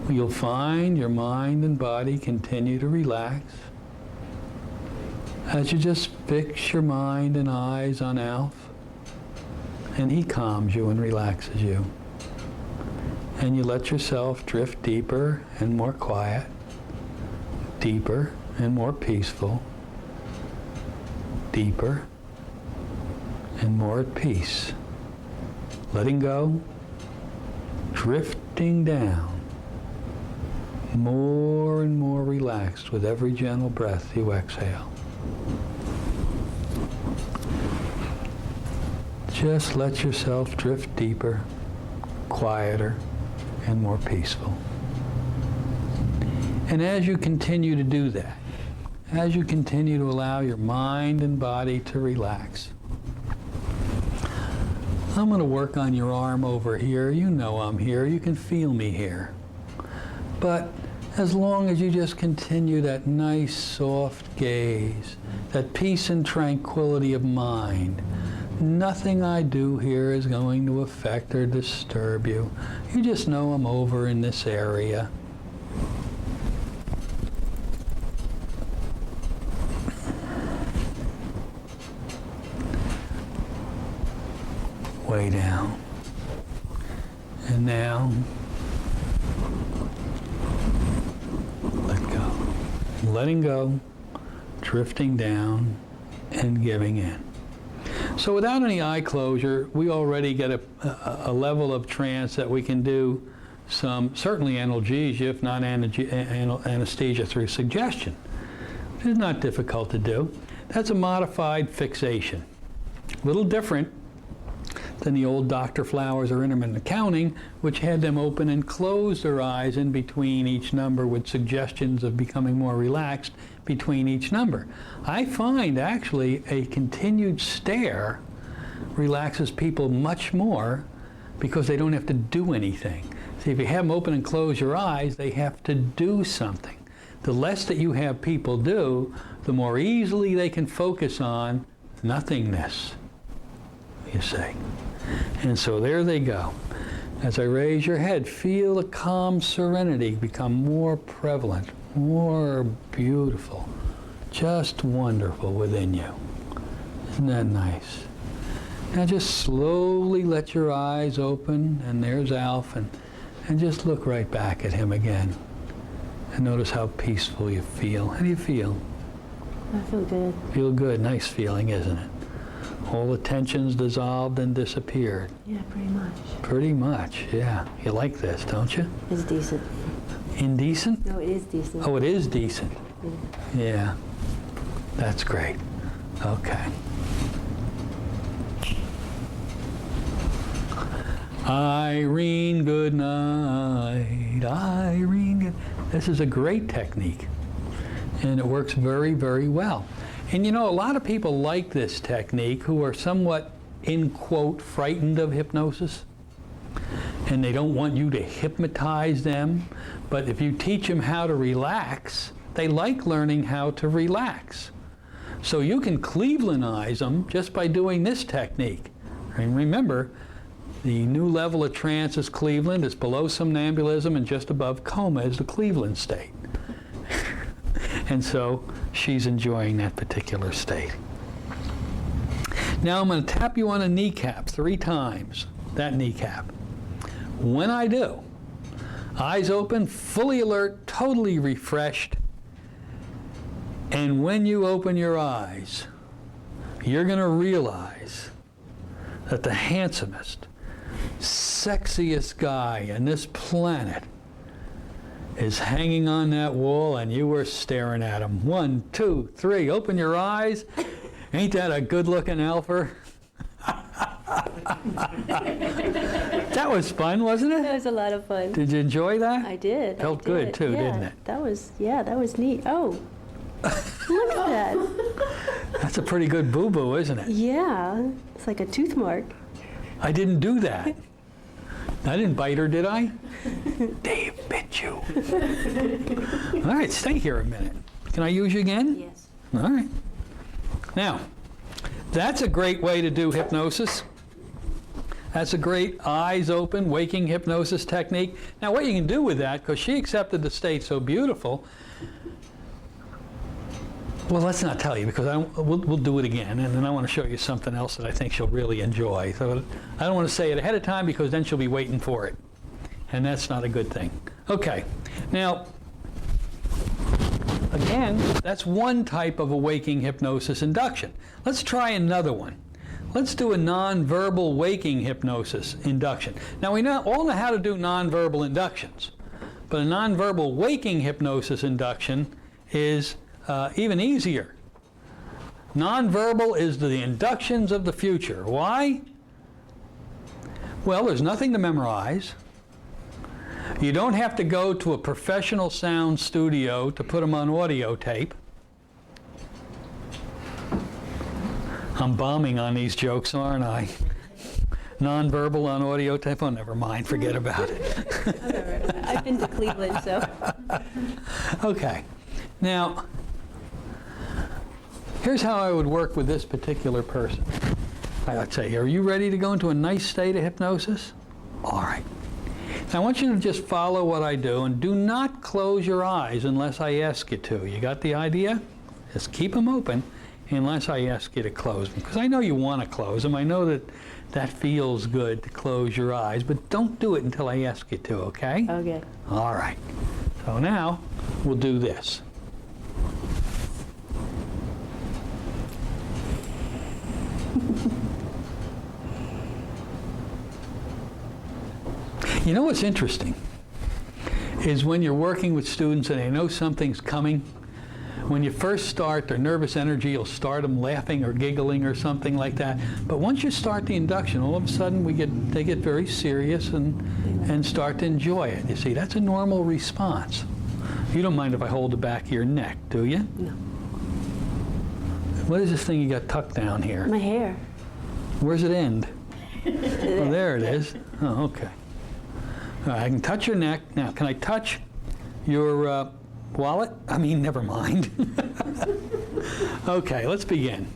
you'll find your mind and body continue to relax as you just fix your mind and eyes on Alf, and he calms you and relaxes you. And you let yourself drift deeper and more quiet, deeper and more peaceful, deeper and more at peace. Letting go, drifting down, more and more relaxed with every gentle breath you exhale. Just let yourself drift deeper, quieter, and more peaceful. And as you continue to do that, as you continue to allow your mind and body to relax, I'm going to work on your arm over here. You know I'm here. You can feel me here. But as long as you just continue that nice, soft gaze, that peace and tranquility of mind, nothing I do here is going to affect or disturb you. You just know I'm over in this area. Way down. And now, let go. Letting go, drifting down, and giving in. So without any eye closure, we already get a level of trance that we can do some, certainly analgesia, if not anesthesia through suggestion. It is not difficult to do. That's a modified fixation. A little different than the old Dr. Flowers or intermittent accounting, which had them open and close their eyes in between each number with suggestions of becoming more relaxed between each number. I find actually a continued stare relaxes people much more because they don't have to do anything. See, if you have them open and close your eyes, they have to do something. The less that you have people do, the more easily they can focus on nothingness, you see. And so there they go. As I raise your head, feel a calm serenity become more prevalent, more beautiful, just wonderful within you. Isn't that nice? Now just slowly let your eyes open, and there's Alf, and just look right back at him again. And notice how peaceful you feel. How do you feel? I feel good. Feel good. Nice feeling, isn't it? All the tensions dissolved and disappeared. Yeah, pretty much. Pretty much, yeah. You like this, don't you? It's decent. Indecent? No, it is decent. Oh, it is decent. Yeah. Yeah. That's great. Okay. Irene, good night. Irene, good. This is a great technique. And it works very, very well. And you know, a lot of people like this technique who are somewhat, in quote, frightened of hypnosis. And they don't want you to hypnotize them. But if you teach them how to relax, they like learning how to relax. So you can Clevelanize them just by doing this technique. And remember, the new level of trance is Cleveland. It's below somnambulism, and just above coma is the Cleveland state. And so she's enjoying that particular state. Now I'm going to tap you on a kneecap 3 times, that kneecap. When I do, eyes open, fully alert, totally refreshed. And when you open your eyes, you're going to realize that the handsomest, sexiest guy on this planet is hanging on that wall and you were staring at him. 1, 2, 3, open your eyes. Ain't that a good-looking alpha? That was fun, wasn't That it? was a lot of fun. Did you enjoy that? I did. Felt I good did. too, Yeah, didn't it? that was neat. Oh, look at that. That's a pretty good boo-boo, isn't it? Yeah, it's like a tooth mark. I didn't do that. I didn't bite her, did I? Dave bit you. All right, stay here a minute. Can I use you again? Yes. All right. Now, that's a great way to do hypnosis. That's a great eyes open, waking hypnosis technique. Now, what you can do with that, because she accepted the state so beautiful, well, let's not tell you, because we'll do it again, and then I want to show you something else that I think she'll really enjoy. So I don't want to say it ahead of time, because then she'll be waiting for it, and that's not a good thing. Okay, now, again, that's one type of a waking hypnosis induction. Let's try another one. Let's do a nonverbal waking hypnosis induction. Now, we all know how to do nonverbal inductions, but a nonverbal waking hypnosis induction is even easier. Nonverbal is the inductions of the future. Why? Well, there's nothing to memorize. You don't have to go to a professional sound studio to put them on audio tape. I'm bombing on these jokes, aren't I? Nonverbal on audio tape? Oh, never mind. Forget about it. I've been to Cleveland, so. Okay. Now, here's how I would work with this particular person. I'd say, are you ready to go into a nice state of hypnosis? All right. Now, I want you to just follow what I do, and do not close your eyes unless I ask you to. You got the idea? Just keep them open unless I ask you to close them, because I know you want to close them. I know that that feels good to close your eyes, but don't do it until I ask you to, okay? Okay. All right. So now we'll do this. You know what's interesting is when you're working with students and they know something's coming, when you first start, their nervous energy will start them laughing or giggling or something like that. But once you start the induction, all of a sudden they get very serious and start to enjoy it. You see, that's a normal response. You don't mind if I hold the back of your neck, do you? No. What is this thing you got tucked down here? My hair. Where's it end? Oh, there it is. Oh, okay. All right, I can touch your neck. Now, can I touch your wallet? I mean, never mind. Okay, let's begin.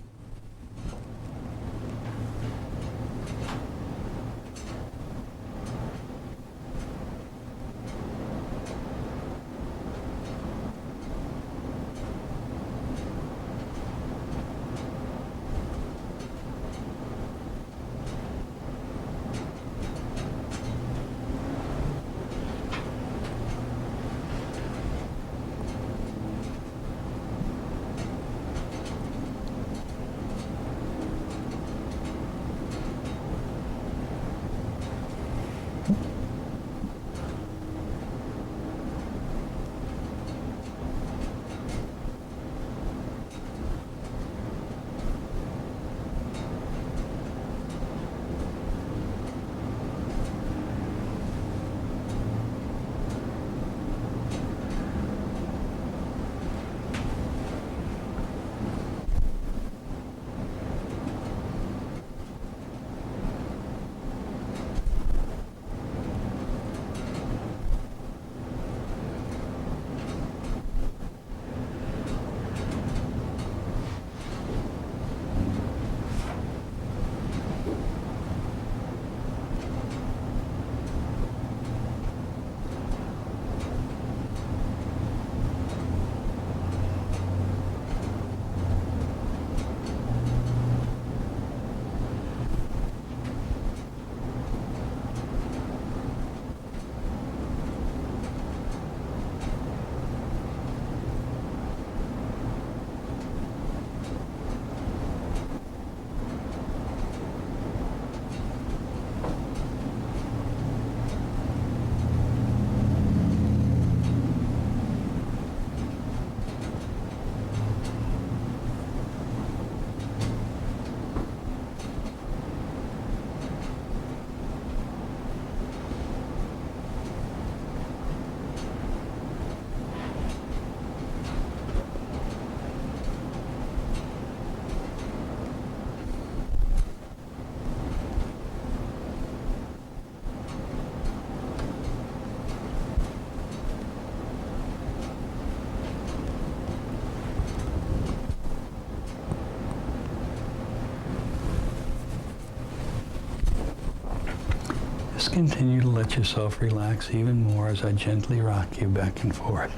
Continue to let yourself relax even more as I gently rock you back and forth.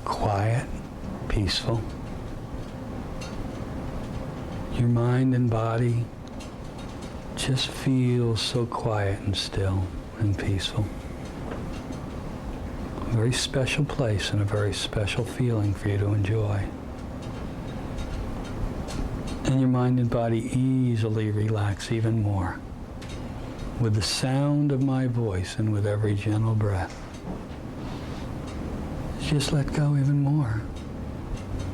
Quiet, peaceful. Your mind and body just feels so quiet and still and peaceful. A very special place and a very special feeling for you to enjoy. And your mind and body easily relax even more with the sound of my voice and with every gentle breath. Just let go even more.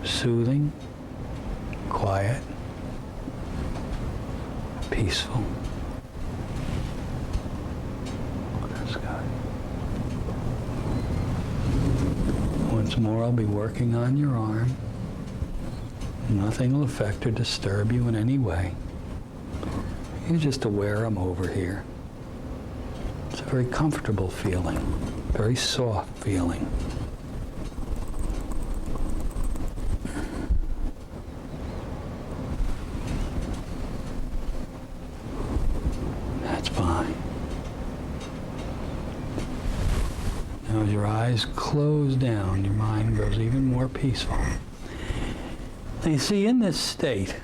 Soothing, quiet, peaceful. That's good. Once more, I'll be working on your arm. Nothing will affect or disturb you in any way. You're just aware I'm over here. It's a very comfortable feeling, very soft feeling. That's fine. Now as your eyes close down, your mind grows even more peaceful. Now you see, in this state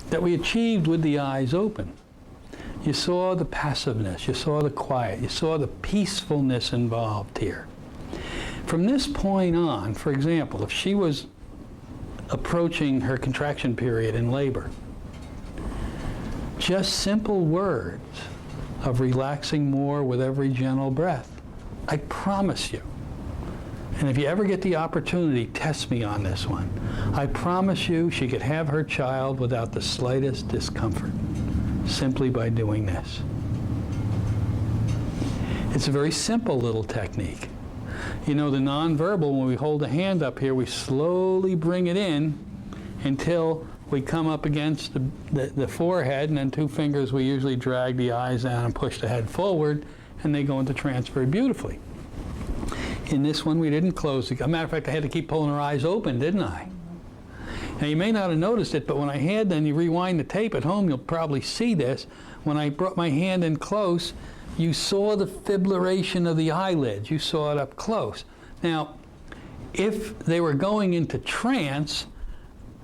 that we achieved with the eyes open, you saw the passiveness, you saw the quiet, you saw the peacefulness involved here. From this point on, for example, if she was approaching her contraction period in labor, just simple words of relaxing more with every gentle breath, I promise you, and if you ever get the opportunity, test me on this one, I promise you she could have her child without the slightest discomfort, simply by doing this. It's a very simple little technique. You know, the nonverbal, when we hold a hand up here, we slowly bring it in until we come up against the forehead, and then two fingers we usually drag the eyes down and push the head forward, and they go into trance very beautifully. In this one, we didn't close. As a matter of fact, I had to keep pulling her eyes open, didn't I? Now, you may not have noticed it, but when I had, then you rewind the tape at home, you'll probably see this. When I brought my hand in close, you saw the fibrillation of the eyelids. You saw it up close. Now, if they were going into trance,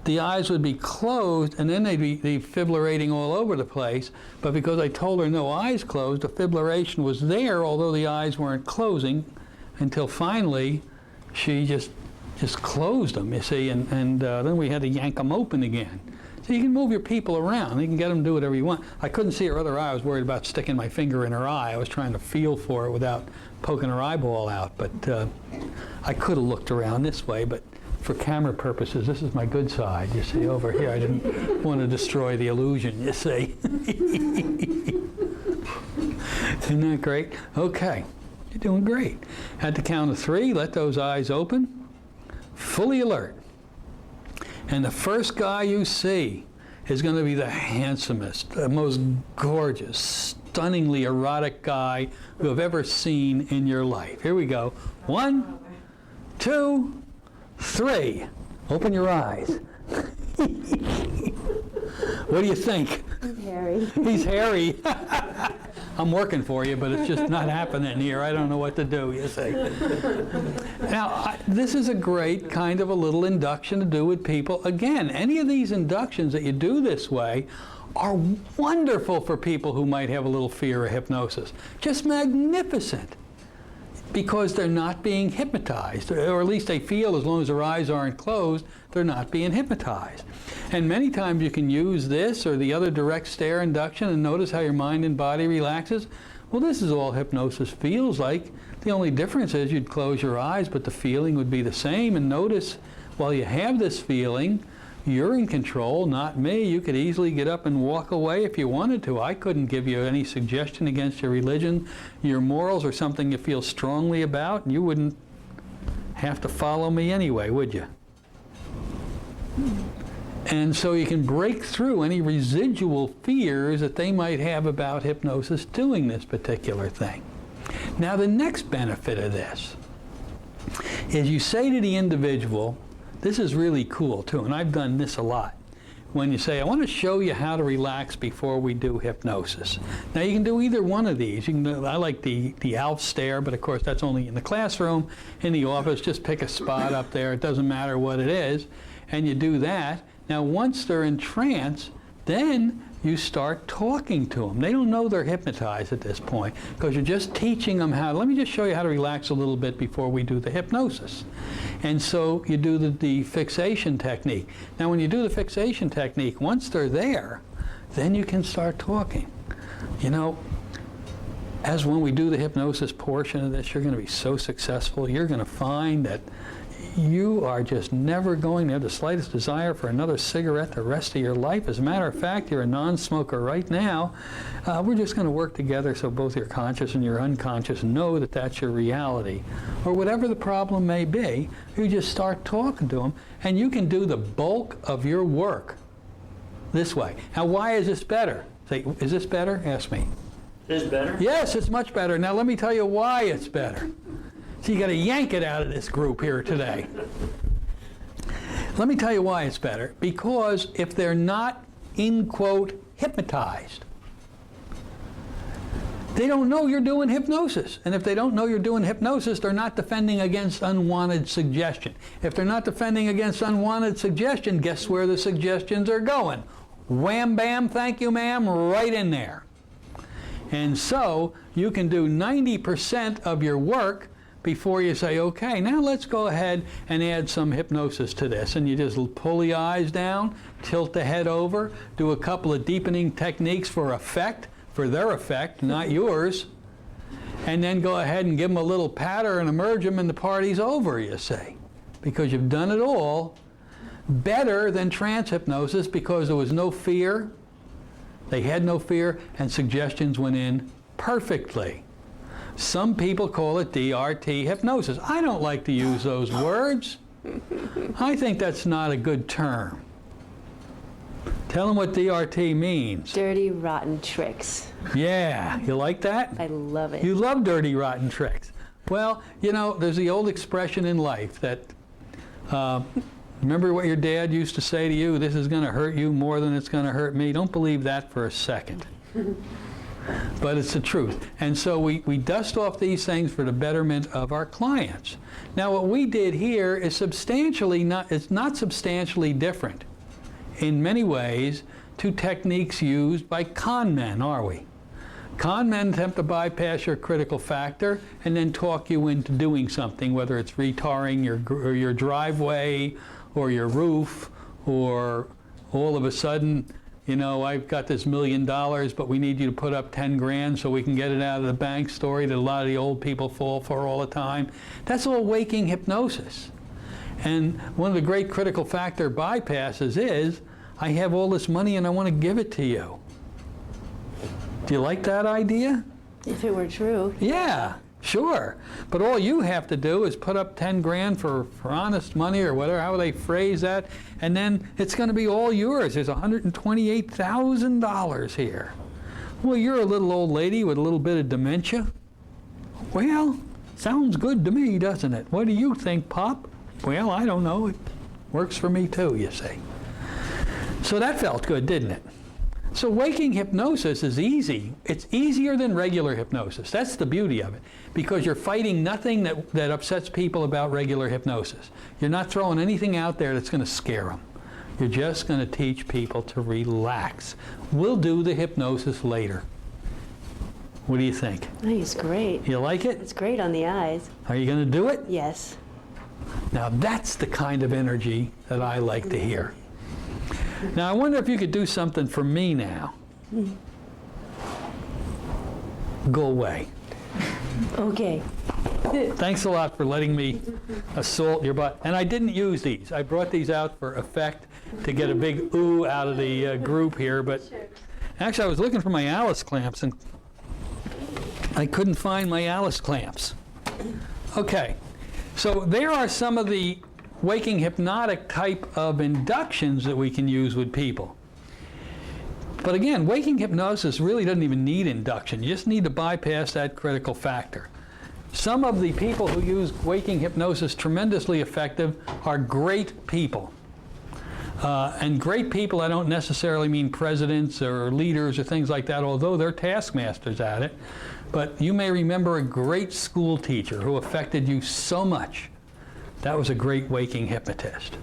the eyes would be closed, and then they'd be defibrillating all over the place. But because I told her no eyes closed, the fibrillation was there, although the eyes weren't closing, until finally she just closed them, you see, and then we had to yank them open again. So you can move your people around. You can get them to do whatever you want. I couldn't see her other eye. I was worried about sticking my finger in her eye. I was trying to feel for it without poking her eyeball out. But I could have looked around this way, but for camera purposes, this is my good side, you see, over here. I didn't want to destroy the illusion, you see. Isn't that great? Okay, you're doing great. At the count of 3, let those eyes open, fully alert. And the first guy you see is going to be the handsomest, the most gorgeous, stunningly erotic guy you have ever seen in your life. Here we go. 1, 2, 3. Open your eyes. What do you think? He's hairy. He's hairy. I'm working for you, but it's just not happening here. I don't know what to do, you see. Now, this is a great kind of a little induction to do with people. Again, any of these inductions that you do this way are wonderful for people who might have a little fear of hypnosis. Just magnificent. Because they're not being hypnotized, or at least they feel as long as their eyes aren't closed, they're not being hypnotized. And many times you can use this or the other direct stare induction and notice how your mind and body relaxes. Well, this is all hypnosis feels like. The only difference is you'd close your eyes, but the feeling would be the same. And notice, while you have this feeling, you're in control, not me. You could easily get up and walk away if you wanted to. I couldn't give you any suggestion against your religion, your morals, or something you feel strongly about. You wouldn't have to follow me anyway, would you? And so you can break through any residual fears that they might have about hypnosis doing this particular thing. Now, the next benefit of this is you say to the individual, this is really cool too, and I've done this a lot. when you say, I want to show you how to relax before we do hypnosis. Now you can do either one of these. You can do, I like the Alf stare, but of course that's only in the classroom. In the office, just pick a spot up there. It doesn't matter what it is. And you do that. Now once they're in trance, then you start talking to them. They don't know they're hypnotized at this point because you're just teaching them how. Let me just show you how to relax a little bit before we do the hypnosis. And so you do the fixation technique. Now when you do the fixation technique, once they're there, then you can start talking. You know, as when we do the hypnosis portion of this, you're going to be so successful. You're going to find that you are just never going to have the slightest desire for another cigarette the rest of your life. As a matter of fact, you're a non-smoker right now. We're just going to work together so both your conscious and your unconscious know that that's your reality. Or whatever the problem may be, you just start talking to them, and you can do the bulk of your work this way. Now, why is this better? Say, is this better? Ask me. Is this better? Yes, it's much better. Now, let me tell you why it's better. So you got to yank it out of this group here today. Let me tell you why it's better. Because if they're not, in quote, hypnotized, they don't know you're doing hypnosis. And if they don't know you're doing hypnosis, they're not defending against unwanted suggestion. If they're not defending against unwanted suggestion, guess where the suggestions are going? Wham, bam, thank you, ma'am, right in there. And so you can do 90% of your work before you say, okay, now let's go ahead and add some hypnosis to this. And you just pull the eyes down, tilt the head over, do a couple of deepening techniques for effect, for their effect, not yours. And then go ahead and give them a little patter and emerge them, and the party's over, you say. Because you've done it all better than trance hypnosis because there was no fear. They had no fear, and suggestions went in perfectly. Some people call it DRT hypnosis. I don't like to use those words. I think that's not a good term. Tell them what DRT means. Dirty, rotten tricks. Yeah, you like that? I love it. You love dirty, rotten tricks. Well, you know, there's the old expression in life that, remember what your dad used to say to you, this is going to hurt you more than it's going to hurt me? Don't believe that for a second. But it's the truth. And so we dust off these things for the betterment of our clients. Now what we did here is it's not substantially different in many ways to techniques used by con men, are we? Con men attempt to bypass your critical factor and then talk you into doing something, whether it's retarring your driveway or your roof, or all of a sudden, you know, I've got this $1 million, but we need you to put up 10 grand so we can get it out of the bank story that a lot of the old people fall for all the time. That's all waking hypnosis. And one of the great critical factor bypasses is, I have all this money and I want to give it to you. Do you like that idea? If it were true. Yeah, sure. But all you have to do is put up 10 grand for honest money or whatever, how they phrase that, and then it's going to be all yours. There's $128,000 here. Well, you're a little old lady with a little bit of dementia. Well, sounds good to me, doesn't it? What do you think, Pop? Well, I don't know. It works for me too, you see. So that felt good, didn't it? So waking hypnosis is easy. It's easier than regular hypnosis. That's the beauty of it, because you're fighting nothing that upsets people about regular hypnosis. You're not throwing anything out there that's going to scare them. You're just going to teach people to relax. We'll do the hypnosis later. What do you think? I think it's great. You like it? It's great on the eyes. Are you going to do it? Yes. Now that's the kind of energy that I like to hear. Now I wonder if you could do something for me now. Go away. Okay. Thanks a lot for letting me assault your butt. And I didn't use these. I brought these out for effect to get a big ooh out of the group here. But actually I was looking for my Alice clamps and I couldn't find my Alice clamps. Okay. So there are some of the waking hypnotic type of inductions that we can use with people. But again, waking hypnosis really doesn't even need induction. You just need to bypass that critical factor. Some of the people who use waking hypnosis tremendously effective are great people. And great people, I don't necessarily mean presidents or leaders or things like that, although they're taskmasters at it. But you may remember a great school teacher who affected you so much. That was a great waking hypnotist.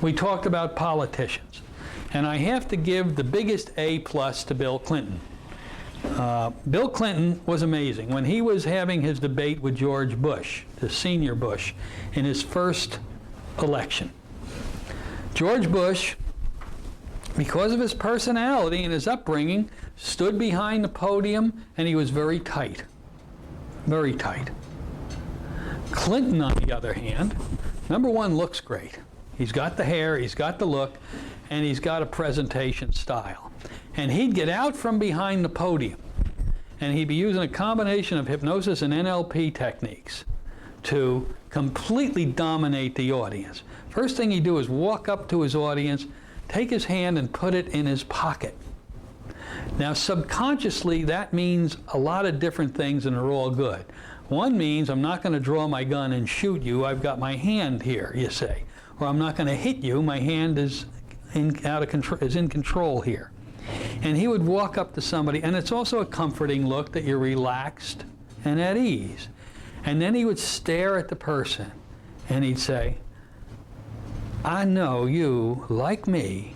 We talked about politicians. And I have to give the biggest A+ to Bill Clinton. Bill Clinton was amazing. When he was having his debate with George Bush, the senior Bush, in his first election, George Bush, because of his personality and his upbringing, stood behind the podium, and he was very tight. Very tight. Clinton, on the other hand, number one, looks great. He's got the hair, he's got the look, and he's got a presentation style. And he'd get out from behind the podium, and he'd be using a combination of hypnosis and NLP techniques to completely dominate the audience. First thing he'd do is walk up to his audience, take his hand and put it in his pocket. Now, subconsciously, that means a lot of different things, and they're all good. One means I'm not going to draw my gun and shoot you. I've got my hand here, you say. Or I'm not going to hit you. My hand is in control here. And he would walk up to somebody, and it's also a comforting look that you're relaxed and at ease. And then he would stare at the person, and he'd say, I know you, like me,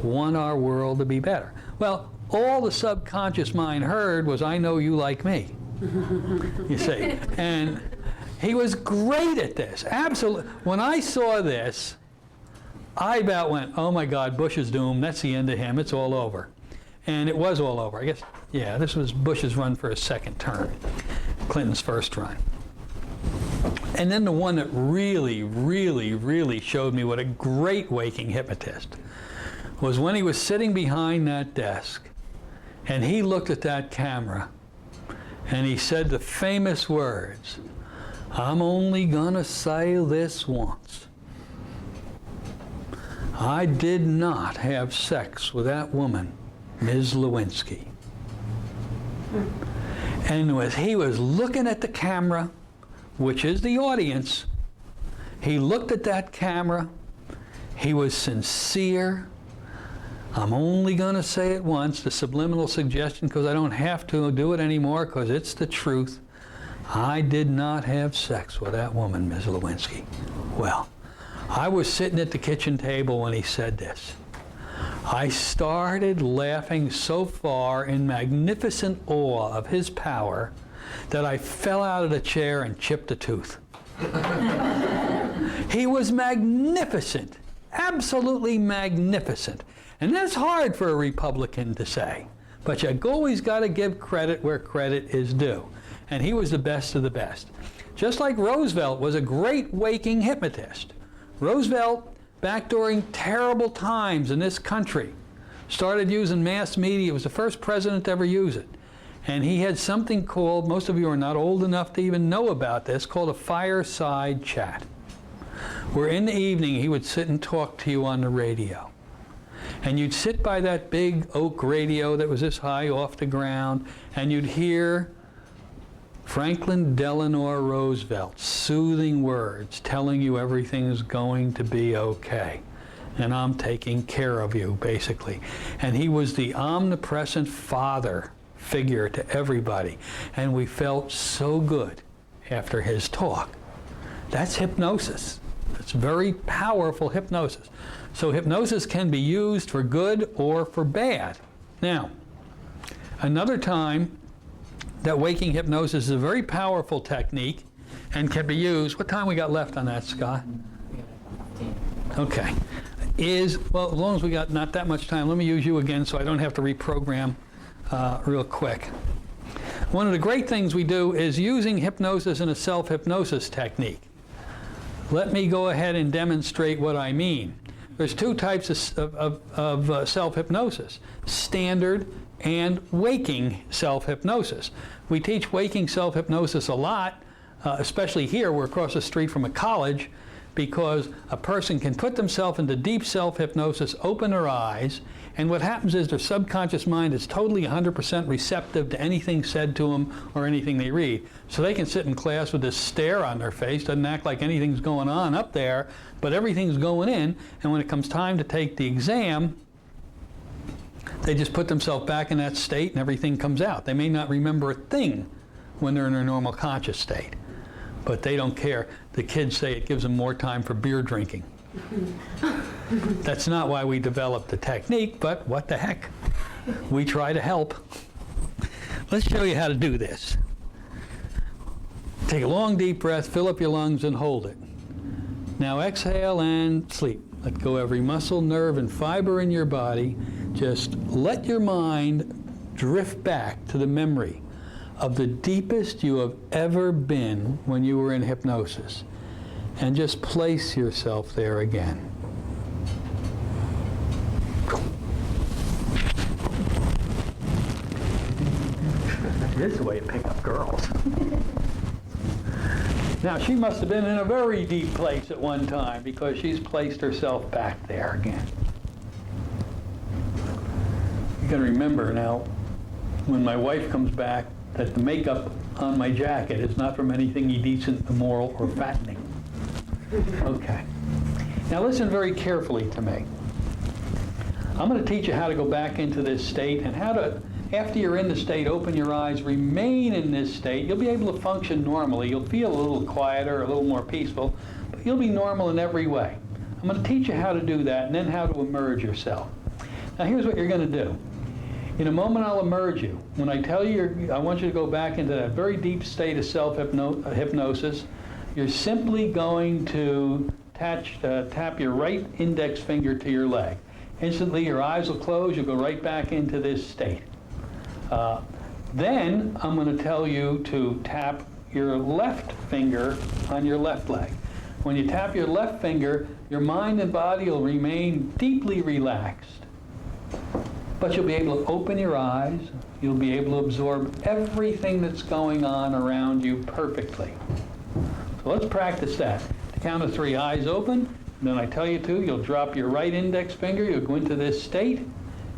want our world to be better. Well, all the subconscious mind heard was, I know you like me. You see. And he was great at this. Absolutely. When I saw this, I about went, oh my God, Bush is doomed. That's the end of him. It's all over. And it was all over. I guess, yeah, this was Bush's run for his second term, Clinton's first run. And then the one that really, really, really showed me what a great waking hypnotist was when he was sitting behind that desk, and he looked at that camera, and he said the famous words, I'm only gonna say this once. I did not have sex with that woman, Ms. Lewinsky. And as he was looking at the camera, which is the audience, he looked at that camera, he was sincere. I'm only going to say it once, the subliminal suggestion, because I don't have to do it anymore, because it's the truth. I did not have sex with that woman, Ms. Lewinsky. Well, I was sitting at the kitchen table when he said this. I started laughing so far in magnificent awe of his power that I fell out of the chair and chipped a tooth. He was magnificent, absolutely magnificent. And that's hard for a Republican to say. But you always got to give credit where credit is due. And he was the best of the best. Just like Roosevelt was a great waking hypnotist. Roosevelt, back during terrible times in this country, started using mass media. He was the first president to ever use it. And he had something called, most of you are not old enough to even know about this, called a fireside chat. Where in the evening he would sit and talk to you on the radio. And you'd sit by that big oak radio that was this high off the ground, and you'd hear Franklin Delano Roosevelt's soothing words telling you everything's going to be okay. And I'm taking care of you, basically. And he was the omnipresent father figure to everybody. And we felt so good after his talk. That's hypnosis. It's very powerful hypnosis. So hypnosis can be used for good or for bad. Now, another time that waking hypnosis is a very powerful technique and can be used. What time we got left on that, Scott? Okay. Well, as long as we got not that much time, let me use you again so I don't have to reprogram real quick. One of the great things we do is using hypnosis in a self-hypnosis technique. Let me go ahead and demonstrate what I mean. There's two types of self-hypnosis, standard and waking self-hypnosis. We teach waking self-hypnosis a lot, especially here. We're across the street from a college, because a person can put themselves into deep self-hypnosis, open their eyes, and what happens is their subconscious mind is totally 100% receptive to anything said to them or anything they read. So they can sit in class with this stare on their face, doesn't act like anything's going on up there, but everything's going in, and when it comes time to take the exam, they just put themselves back in that state and everything comes out. They may not remember a thing when they're in their normal conscious state, but they don't care. The kids say it gives them more time for beer drinking. That's not why we developed the technique, but what the heck? We try to help. Let's show you how to do this. Take a long deep breath, fill up your lungs and hold it. Now exhale and sleep. Let go every muscle, nerve, and fiber in your body. Just let your mind drift back to the memory of the deepest you have ever been when you were in hypnosis. And just place yourself there again. This is the way you pick up girls. Now, she must have been in a very deep place at one time because she's placed herself back there again. You can remember now, when my wife comes back, that the makeup on my jacket is not from anything indecent, immoral, or fattening. Okay. Now listen very carefully to me. I'm going to teach you how to go back into this state and how to, after you're in the state, open your eyes, remain in this state. You'll be able to function normally. You'll feel a little quieter, a little more peaceful, but you'll be normal in every way. I'm going to teach you how to do that and then how to emerge yourself. Now here's what you're going to do. In a moment I'll emerge you. When I tell you, I want you to go back into that very deep state of self-hypnosis. You're simply going to tap your right index finger to your leg. Instantly your eyes will close, you'll go right back into this state. Then I'm going to tell you to tap your left finger on your left leg. When you tap your left finger, your mind and body will remain deeply relaxed. But you'll be able to open your eyes, you'll be able to absorb everything that's going on around you perfectly. So let's practice that. To count of 3, eyes open, then I tell you to, you'll drop your right index finger, you'll go into this state.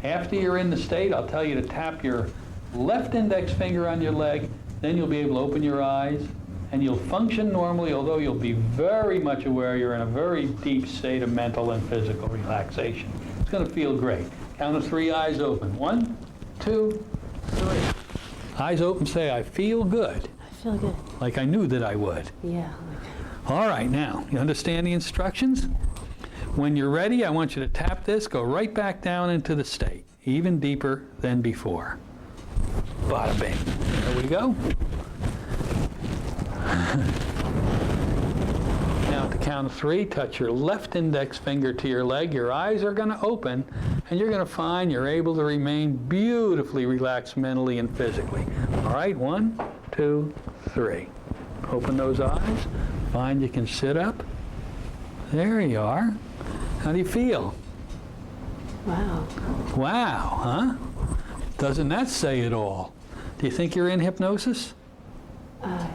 After you're in the state, I'll tell you to tap your left index finger on your leg, then you'll be able to open your eyes, and you'll function normally, although you'll be very much aware you're in a very deep state of mental and physical relaxation. It's going to feel great. Count of 3, eyes open. 1, 2, 3. Eyes open, say, I feel good. I feel good. Like I knew that I would. Yeah. All right, now, you understand the instructions? When you're ready, I want you to tap this, go right back down into the state, even deeper than before. Bada bing. There we go. Now, at the count of 3, touch your left index finger to your leg. Your eyes are going to open, and you're going to find you're able to remain beautifully relaxed mentally and physically. All right, 1, 2, 3. Open those eyes. Find you can sit up. There you are. How do you feel? Wow. Wow, huh? Doesn't that say it all? Do you think you're in hypnosis? I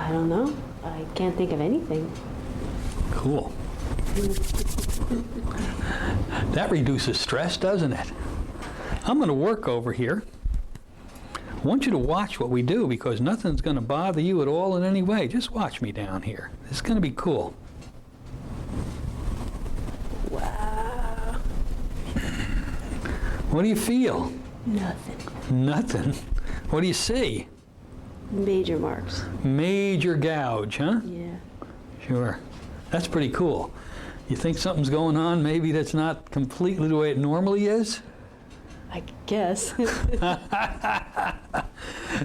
don't know. I can't think of anything. Cool. That reduces stress, doesn't it? I'm going to work over here. I want you to watch what we do because nothing's going to bother you at all in any way. Just watch me down here. It's going to be cool. Wow. What do you feel? Nothing. Nothing. What do you see? Major marks. Major gouge, huh? Yeah. Sure. That's pretty cool. You think something's going on maybe that's not completely the way it normally is? I guess.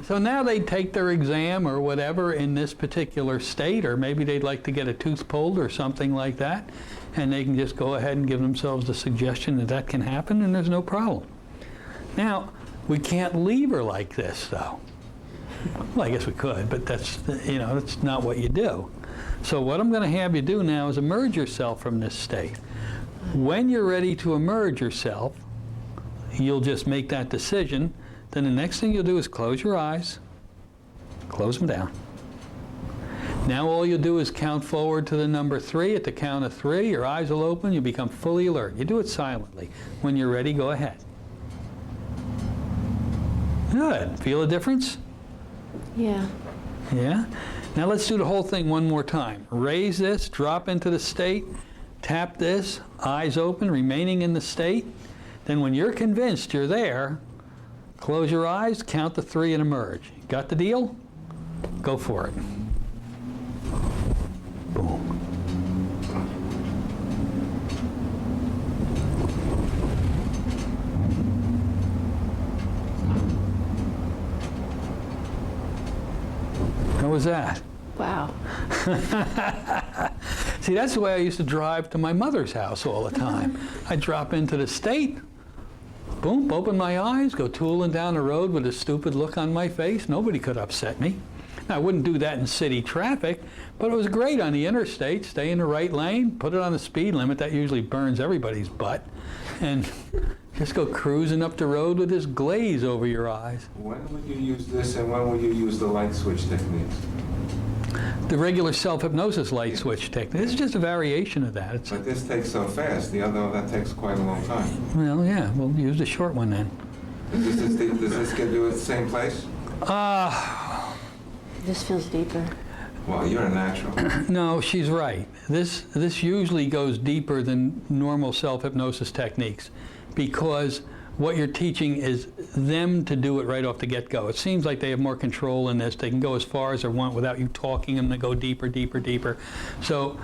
So now they take their exam or whatever in this particular state, or maybe they'd like to get a tooth pulled or something like that, and they can just go ahead and give themselves the suggestion that that can happen, and there's no problem. Now, we can't leave her like this, though. Well, I guess we could, but that's, that's not what you do. So what I'm going to have you do now is emerge yourself from this state. When you're ready to emerge yourself, you'll just make that decision. Then the next thing you'll do is close your eyes, close them down. Now all you'll do is count forward to the number 3. At the count of 3, your eyes will open, you become fully alert. You do it silently. When you're ready, go ahead. Good. Feel a difference? Yeah. Yeah? Now let's do the whole thing one more time. Raise this, drop into the state, tap this, eyes open, remaining in the state. Then when you're convinced you're there, close your eyes, count to 3 and emerge. Got the deal? Go for it. Boom. How was that? Wow. See, that's the way I used to drive to my mother's house all the time. I'd drop into the state, boom, open my eyes, go tooling down the road with a stupid look on my face. Nobody could upset me. Now, I wouldn't do that in city traffic, but it was great on the interstate. Stay in the right lane, put it on the speed limit. That usually burns everybody's butt. And just go cruising up the road with this glaze over your eyes. When would you use this and when would you use the light switch techniques? The regular self-hypnosis light switch technique. This is just a variation of that. It's, But this takes so fast. The other one, that takes quite a long time. well, yeah, we'll use the short one then. Does this get you at the same place? This feels deeper. Well, you're a natural. No, she's right. This usually goes deeper than normal self-hypnosis techniques because what you're teaching is them to do it right off the get-go. It seems like they have more control in this. They can go as far as they want without you talking them to go deeper, deeper, deeper. So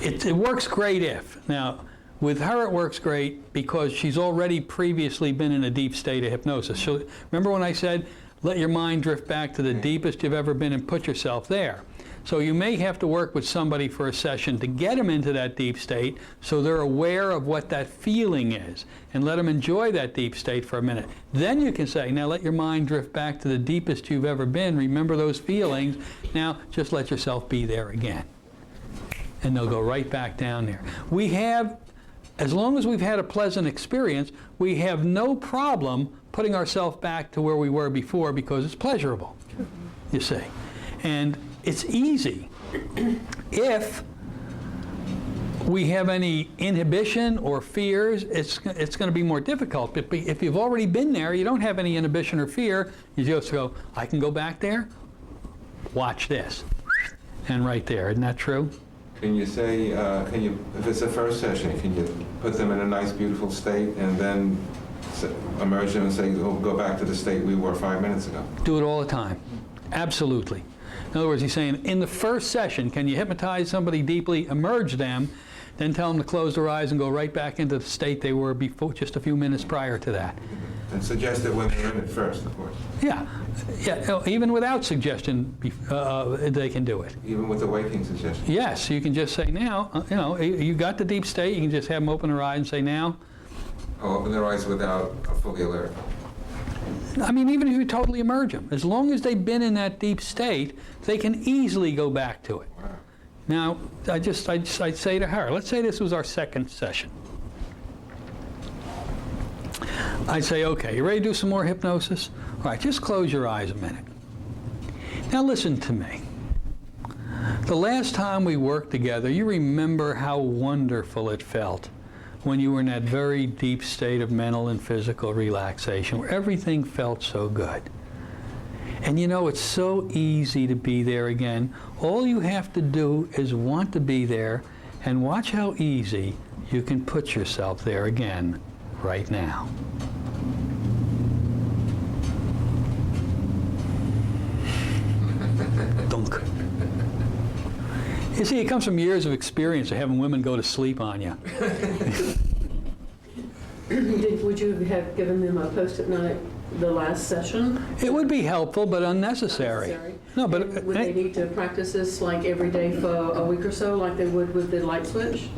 it works great if. Now, with her it works great because she's already previously been in a deep state of hypnosis. So remember when I said, let your mind drift back to the deepest you've ever been and put yourself there. So you may have to work with somebody for a session to get them into that deep state so they're aware of what that feeling is and let them enjoy that deep state for a minute. Then you can say, now let your mind drift back to the deepest you've ever been. Remember those feelings. Now just let yourself be there again. And they'll go right back down there. We have, as long as we've had a pleasant experience, we have no problem putting ourselves back to where we were before because it's pleasurable, you see. And it's easy. If we have any inhibition or fears, it's going to be more difficult. But if you've already been there, you don't have any inhibition or fear, you just go, I can go back there, watch this. And right there, isn't that true? Can you say, if it's a first session, can you put them in a nice, beautiful state and then emerge them and say, oh, go back to the state we were 5 minutes ago? Do it all the time. Absolutely. In other words, he's saying, in the first session, can you hypnotize somebody deeply, emerge them, then tell them to close their eyes and go right back into the state they were before, just a few minutes prior to that. And suggest it when they're in it first, of course. Yeah. Even without suggestion, they can do it. Even with the waking suggestion. Yes, you can just say now, you got the deep state, you can just have them open their eyes and say now. Oh, open their eyes without a fully alert. I mean, even if you totally emerge them, as long as they've been in that deep state, they can easily go back to it. Wow. Now, I'd say to her, let's say this was our second session. I'd say, okay, you ready to do some more hypnosis? All right, just close your eyes a minute. Now listen to me. The last time we worked together, you remember how wonderful it felt when you were in that very deep state of mental and physical relaxation, where everything felt so good. And you know, it's so easy to be there again. All you have to do is want to be there, and watch how easy you can put yourself there again right now. Dunk. You see, it comes from years of experience of having women go to sleep on you. Would you have given them a post-hypnotic the last session? It would be helpful, but unnecessary. Necessary? No, but And would they need to practice this like every day for a week or so, like they would with the light switch,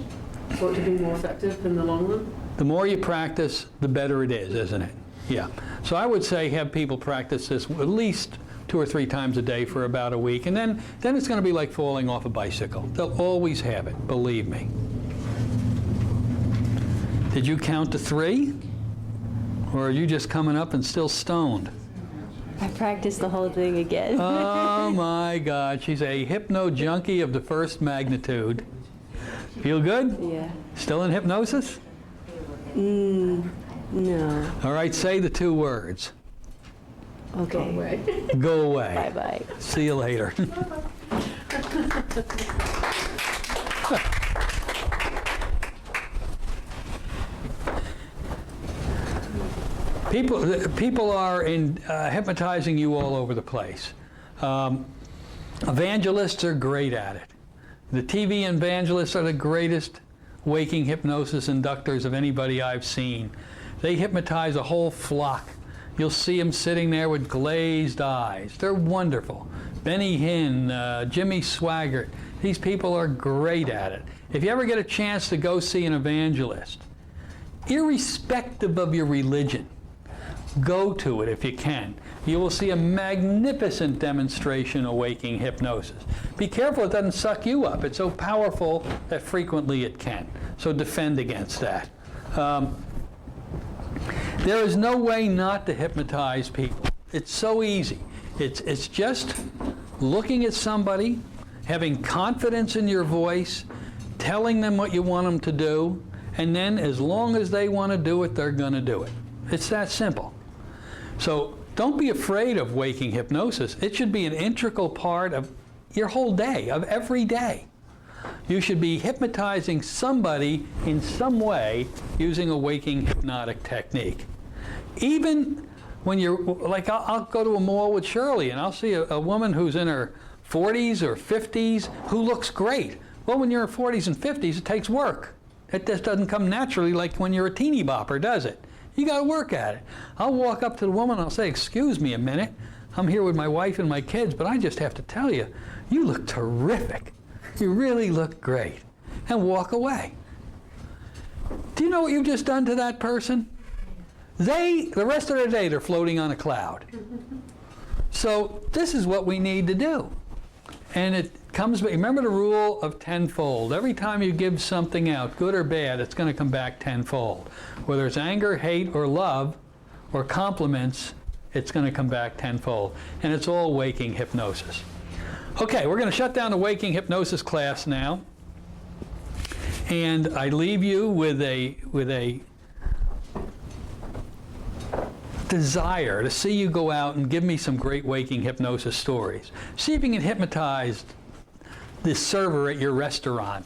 for it to be more effective in the long run? the more you practice, the better it is, isn't it? Yeah. So I would say have people practice this at least 2 or 3 times a day for about a week, and then it's going to be like falling off a bicycle. They'll always have it, believe me. Did you count to 3? Or are you just coming up and still stoned? I practiced the whole thing again. Oh my God, she's a hypno junkie of the first magnitude. Feel good? Yeah. Still in hypnosis? No. All right, say the 2 words. Okay. Go away. Bye-bye. See you later. People are hypnotizing you all over the place. Evangelists are great at it. The TV evangelists are the greatest waking hypnosis inductors of anybody I've seen. They hypnotize a whole flock. You'll see them sitting there with glazed eyes. They're wonderful. Benny Hinn, Jimmy Swaggart, these people are great at it. If you ever get a chance to go see an evangelist, irrespective of your religion, go to it if you can. You will see a magnificent demonstration of waking hypnosis. Be careful it doesn't suck you up. It's so powerful that frequently it can. So defend against that. There is no way not to hypnotize people. It's so easy. It's just looking at somebody, having confidence in your voice, telling them what you want them to do, and then as long as they want to do it, they're going to do it. It's that simple. So don't be afraid of waking hypnosis. It should be an integral part of your whole day, of every day. You should be hypnotizing somebody in some way using a waking hypnotic technique. Even when you're, like I'll go to a mall with Shirley and I'll see a woman who's in her 40s or 50s who looks great. Well, when you're in 40s and 50s, it takes work. It just doesn't come naturally like when you're a teeny bopper, does it? You got to work at it. I'll walk up to the woman and I'll say, "Excuse me a minute. I'm here with my wife and my kids, but I just have to tell you, you look terrific. You really look great." And walk away. Do you know what you've just done to that person? The rest of their day, they're floating on a cloud. So this is what we need to do. And it comes, remember the rule of tenfold. Every time you give something out, good or bad, it's going to come back tenfold. Whether it's anger, hate, or love, or compliments, it's going to come back tenfold. And it's all waking hypnosis. Okay, we're going to shut down the waking hypnosis class now. And I leave you with a desire to see you go out and give me some great waking hypnosis stories. See if you can hypnotize the server at your restaurant,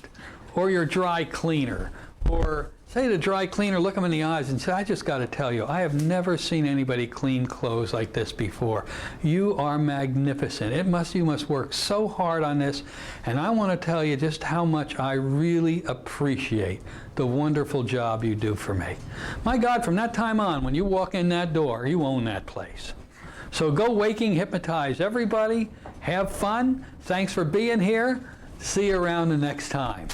or your dry cleaner, or say to the dry cleaner, look him in the eyes and say, "I just got to tell you, I have never seen anybody clean clothes like this before. You are magnificent. You must work so hard on this, and I want to tell you just how much I really appreciate the wonderful job you do for me." My God, from that time on, when you walk in that door, you own that place. So go waking hypnotize everybody. Have fun. Thanks for being here. See you around the next time.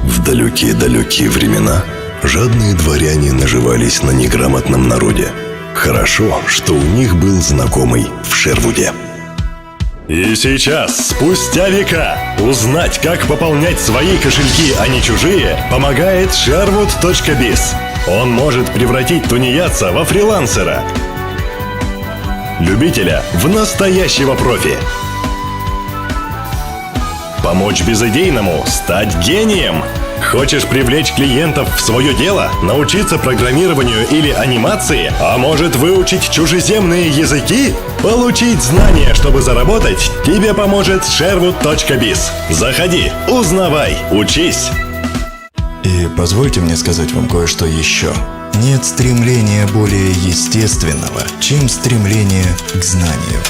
В далекие-далекие времена жадные дворяне наживались на неграмотном народе. Хорошо, что у них был знакомый в Шервуде. И сейчас, спустя века, узнать, как пополнять свои кошельки, а не чужие, помогает Sherwood.biz. Он может превратить тунеядца во фрилансера, любителя в настоящего профи, помочь безыдейному стать гением. Хочешь привлечь клиентов в свое дело, научиться программированию или анимации, а может выучить чужеземные языки? Получить знания, чтобы заработать, тебе поможет Sherwood.biz. Заходи, узнавай, учись. И позвольте мне сказать вам кое-что еще. Нет стремления более естественного, чем стремление к знанию.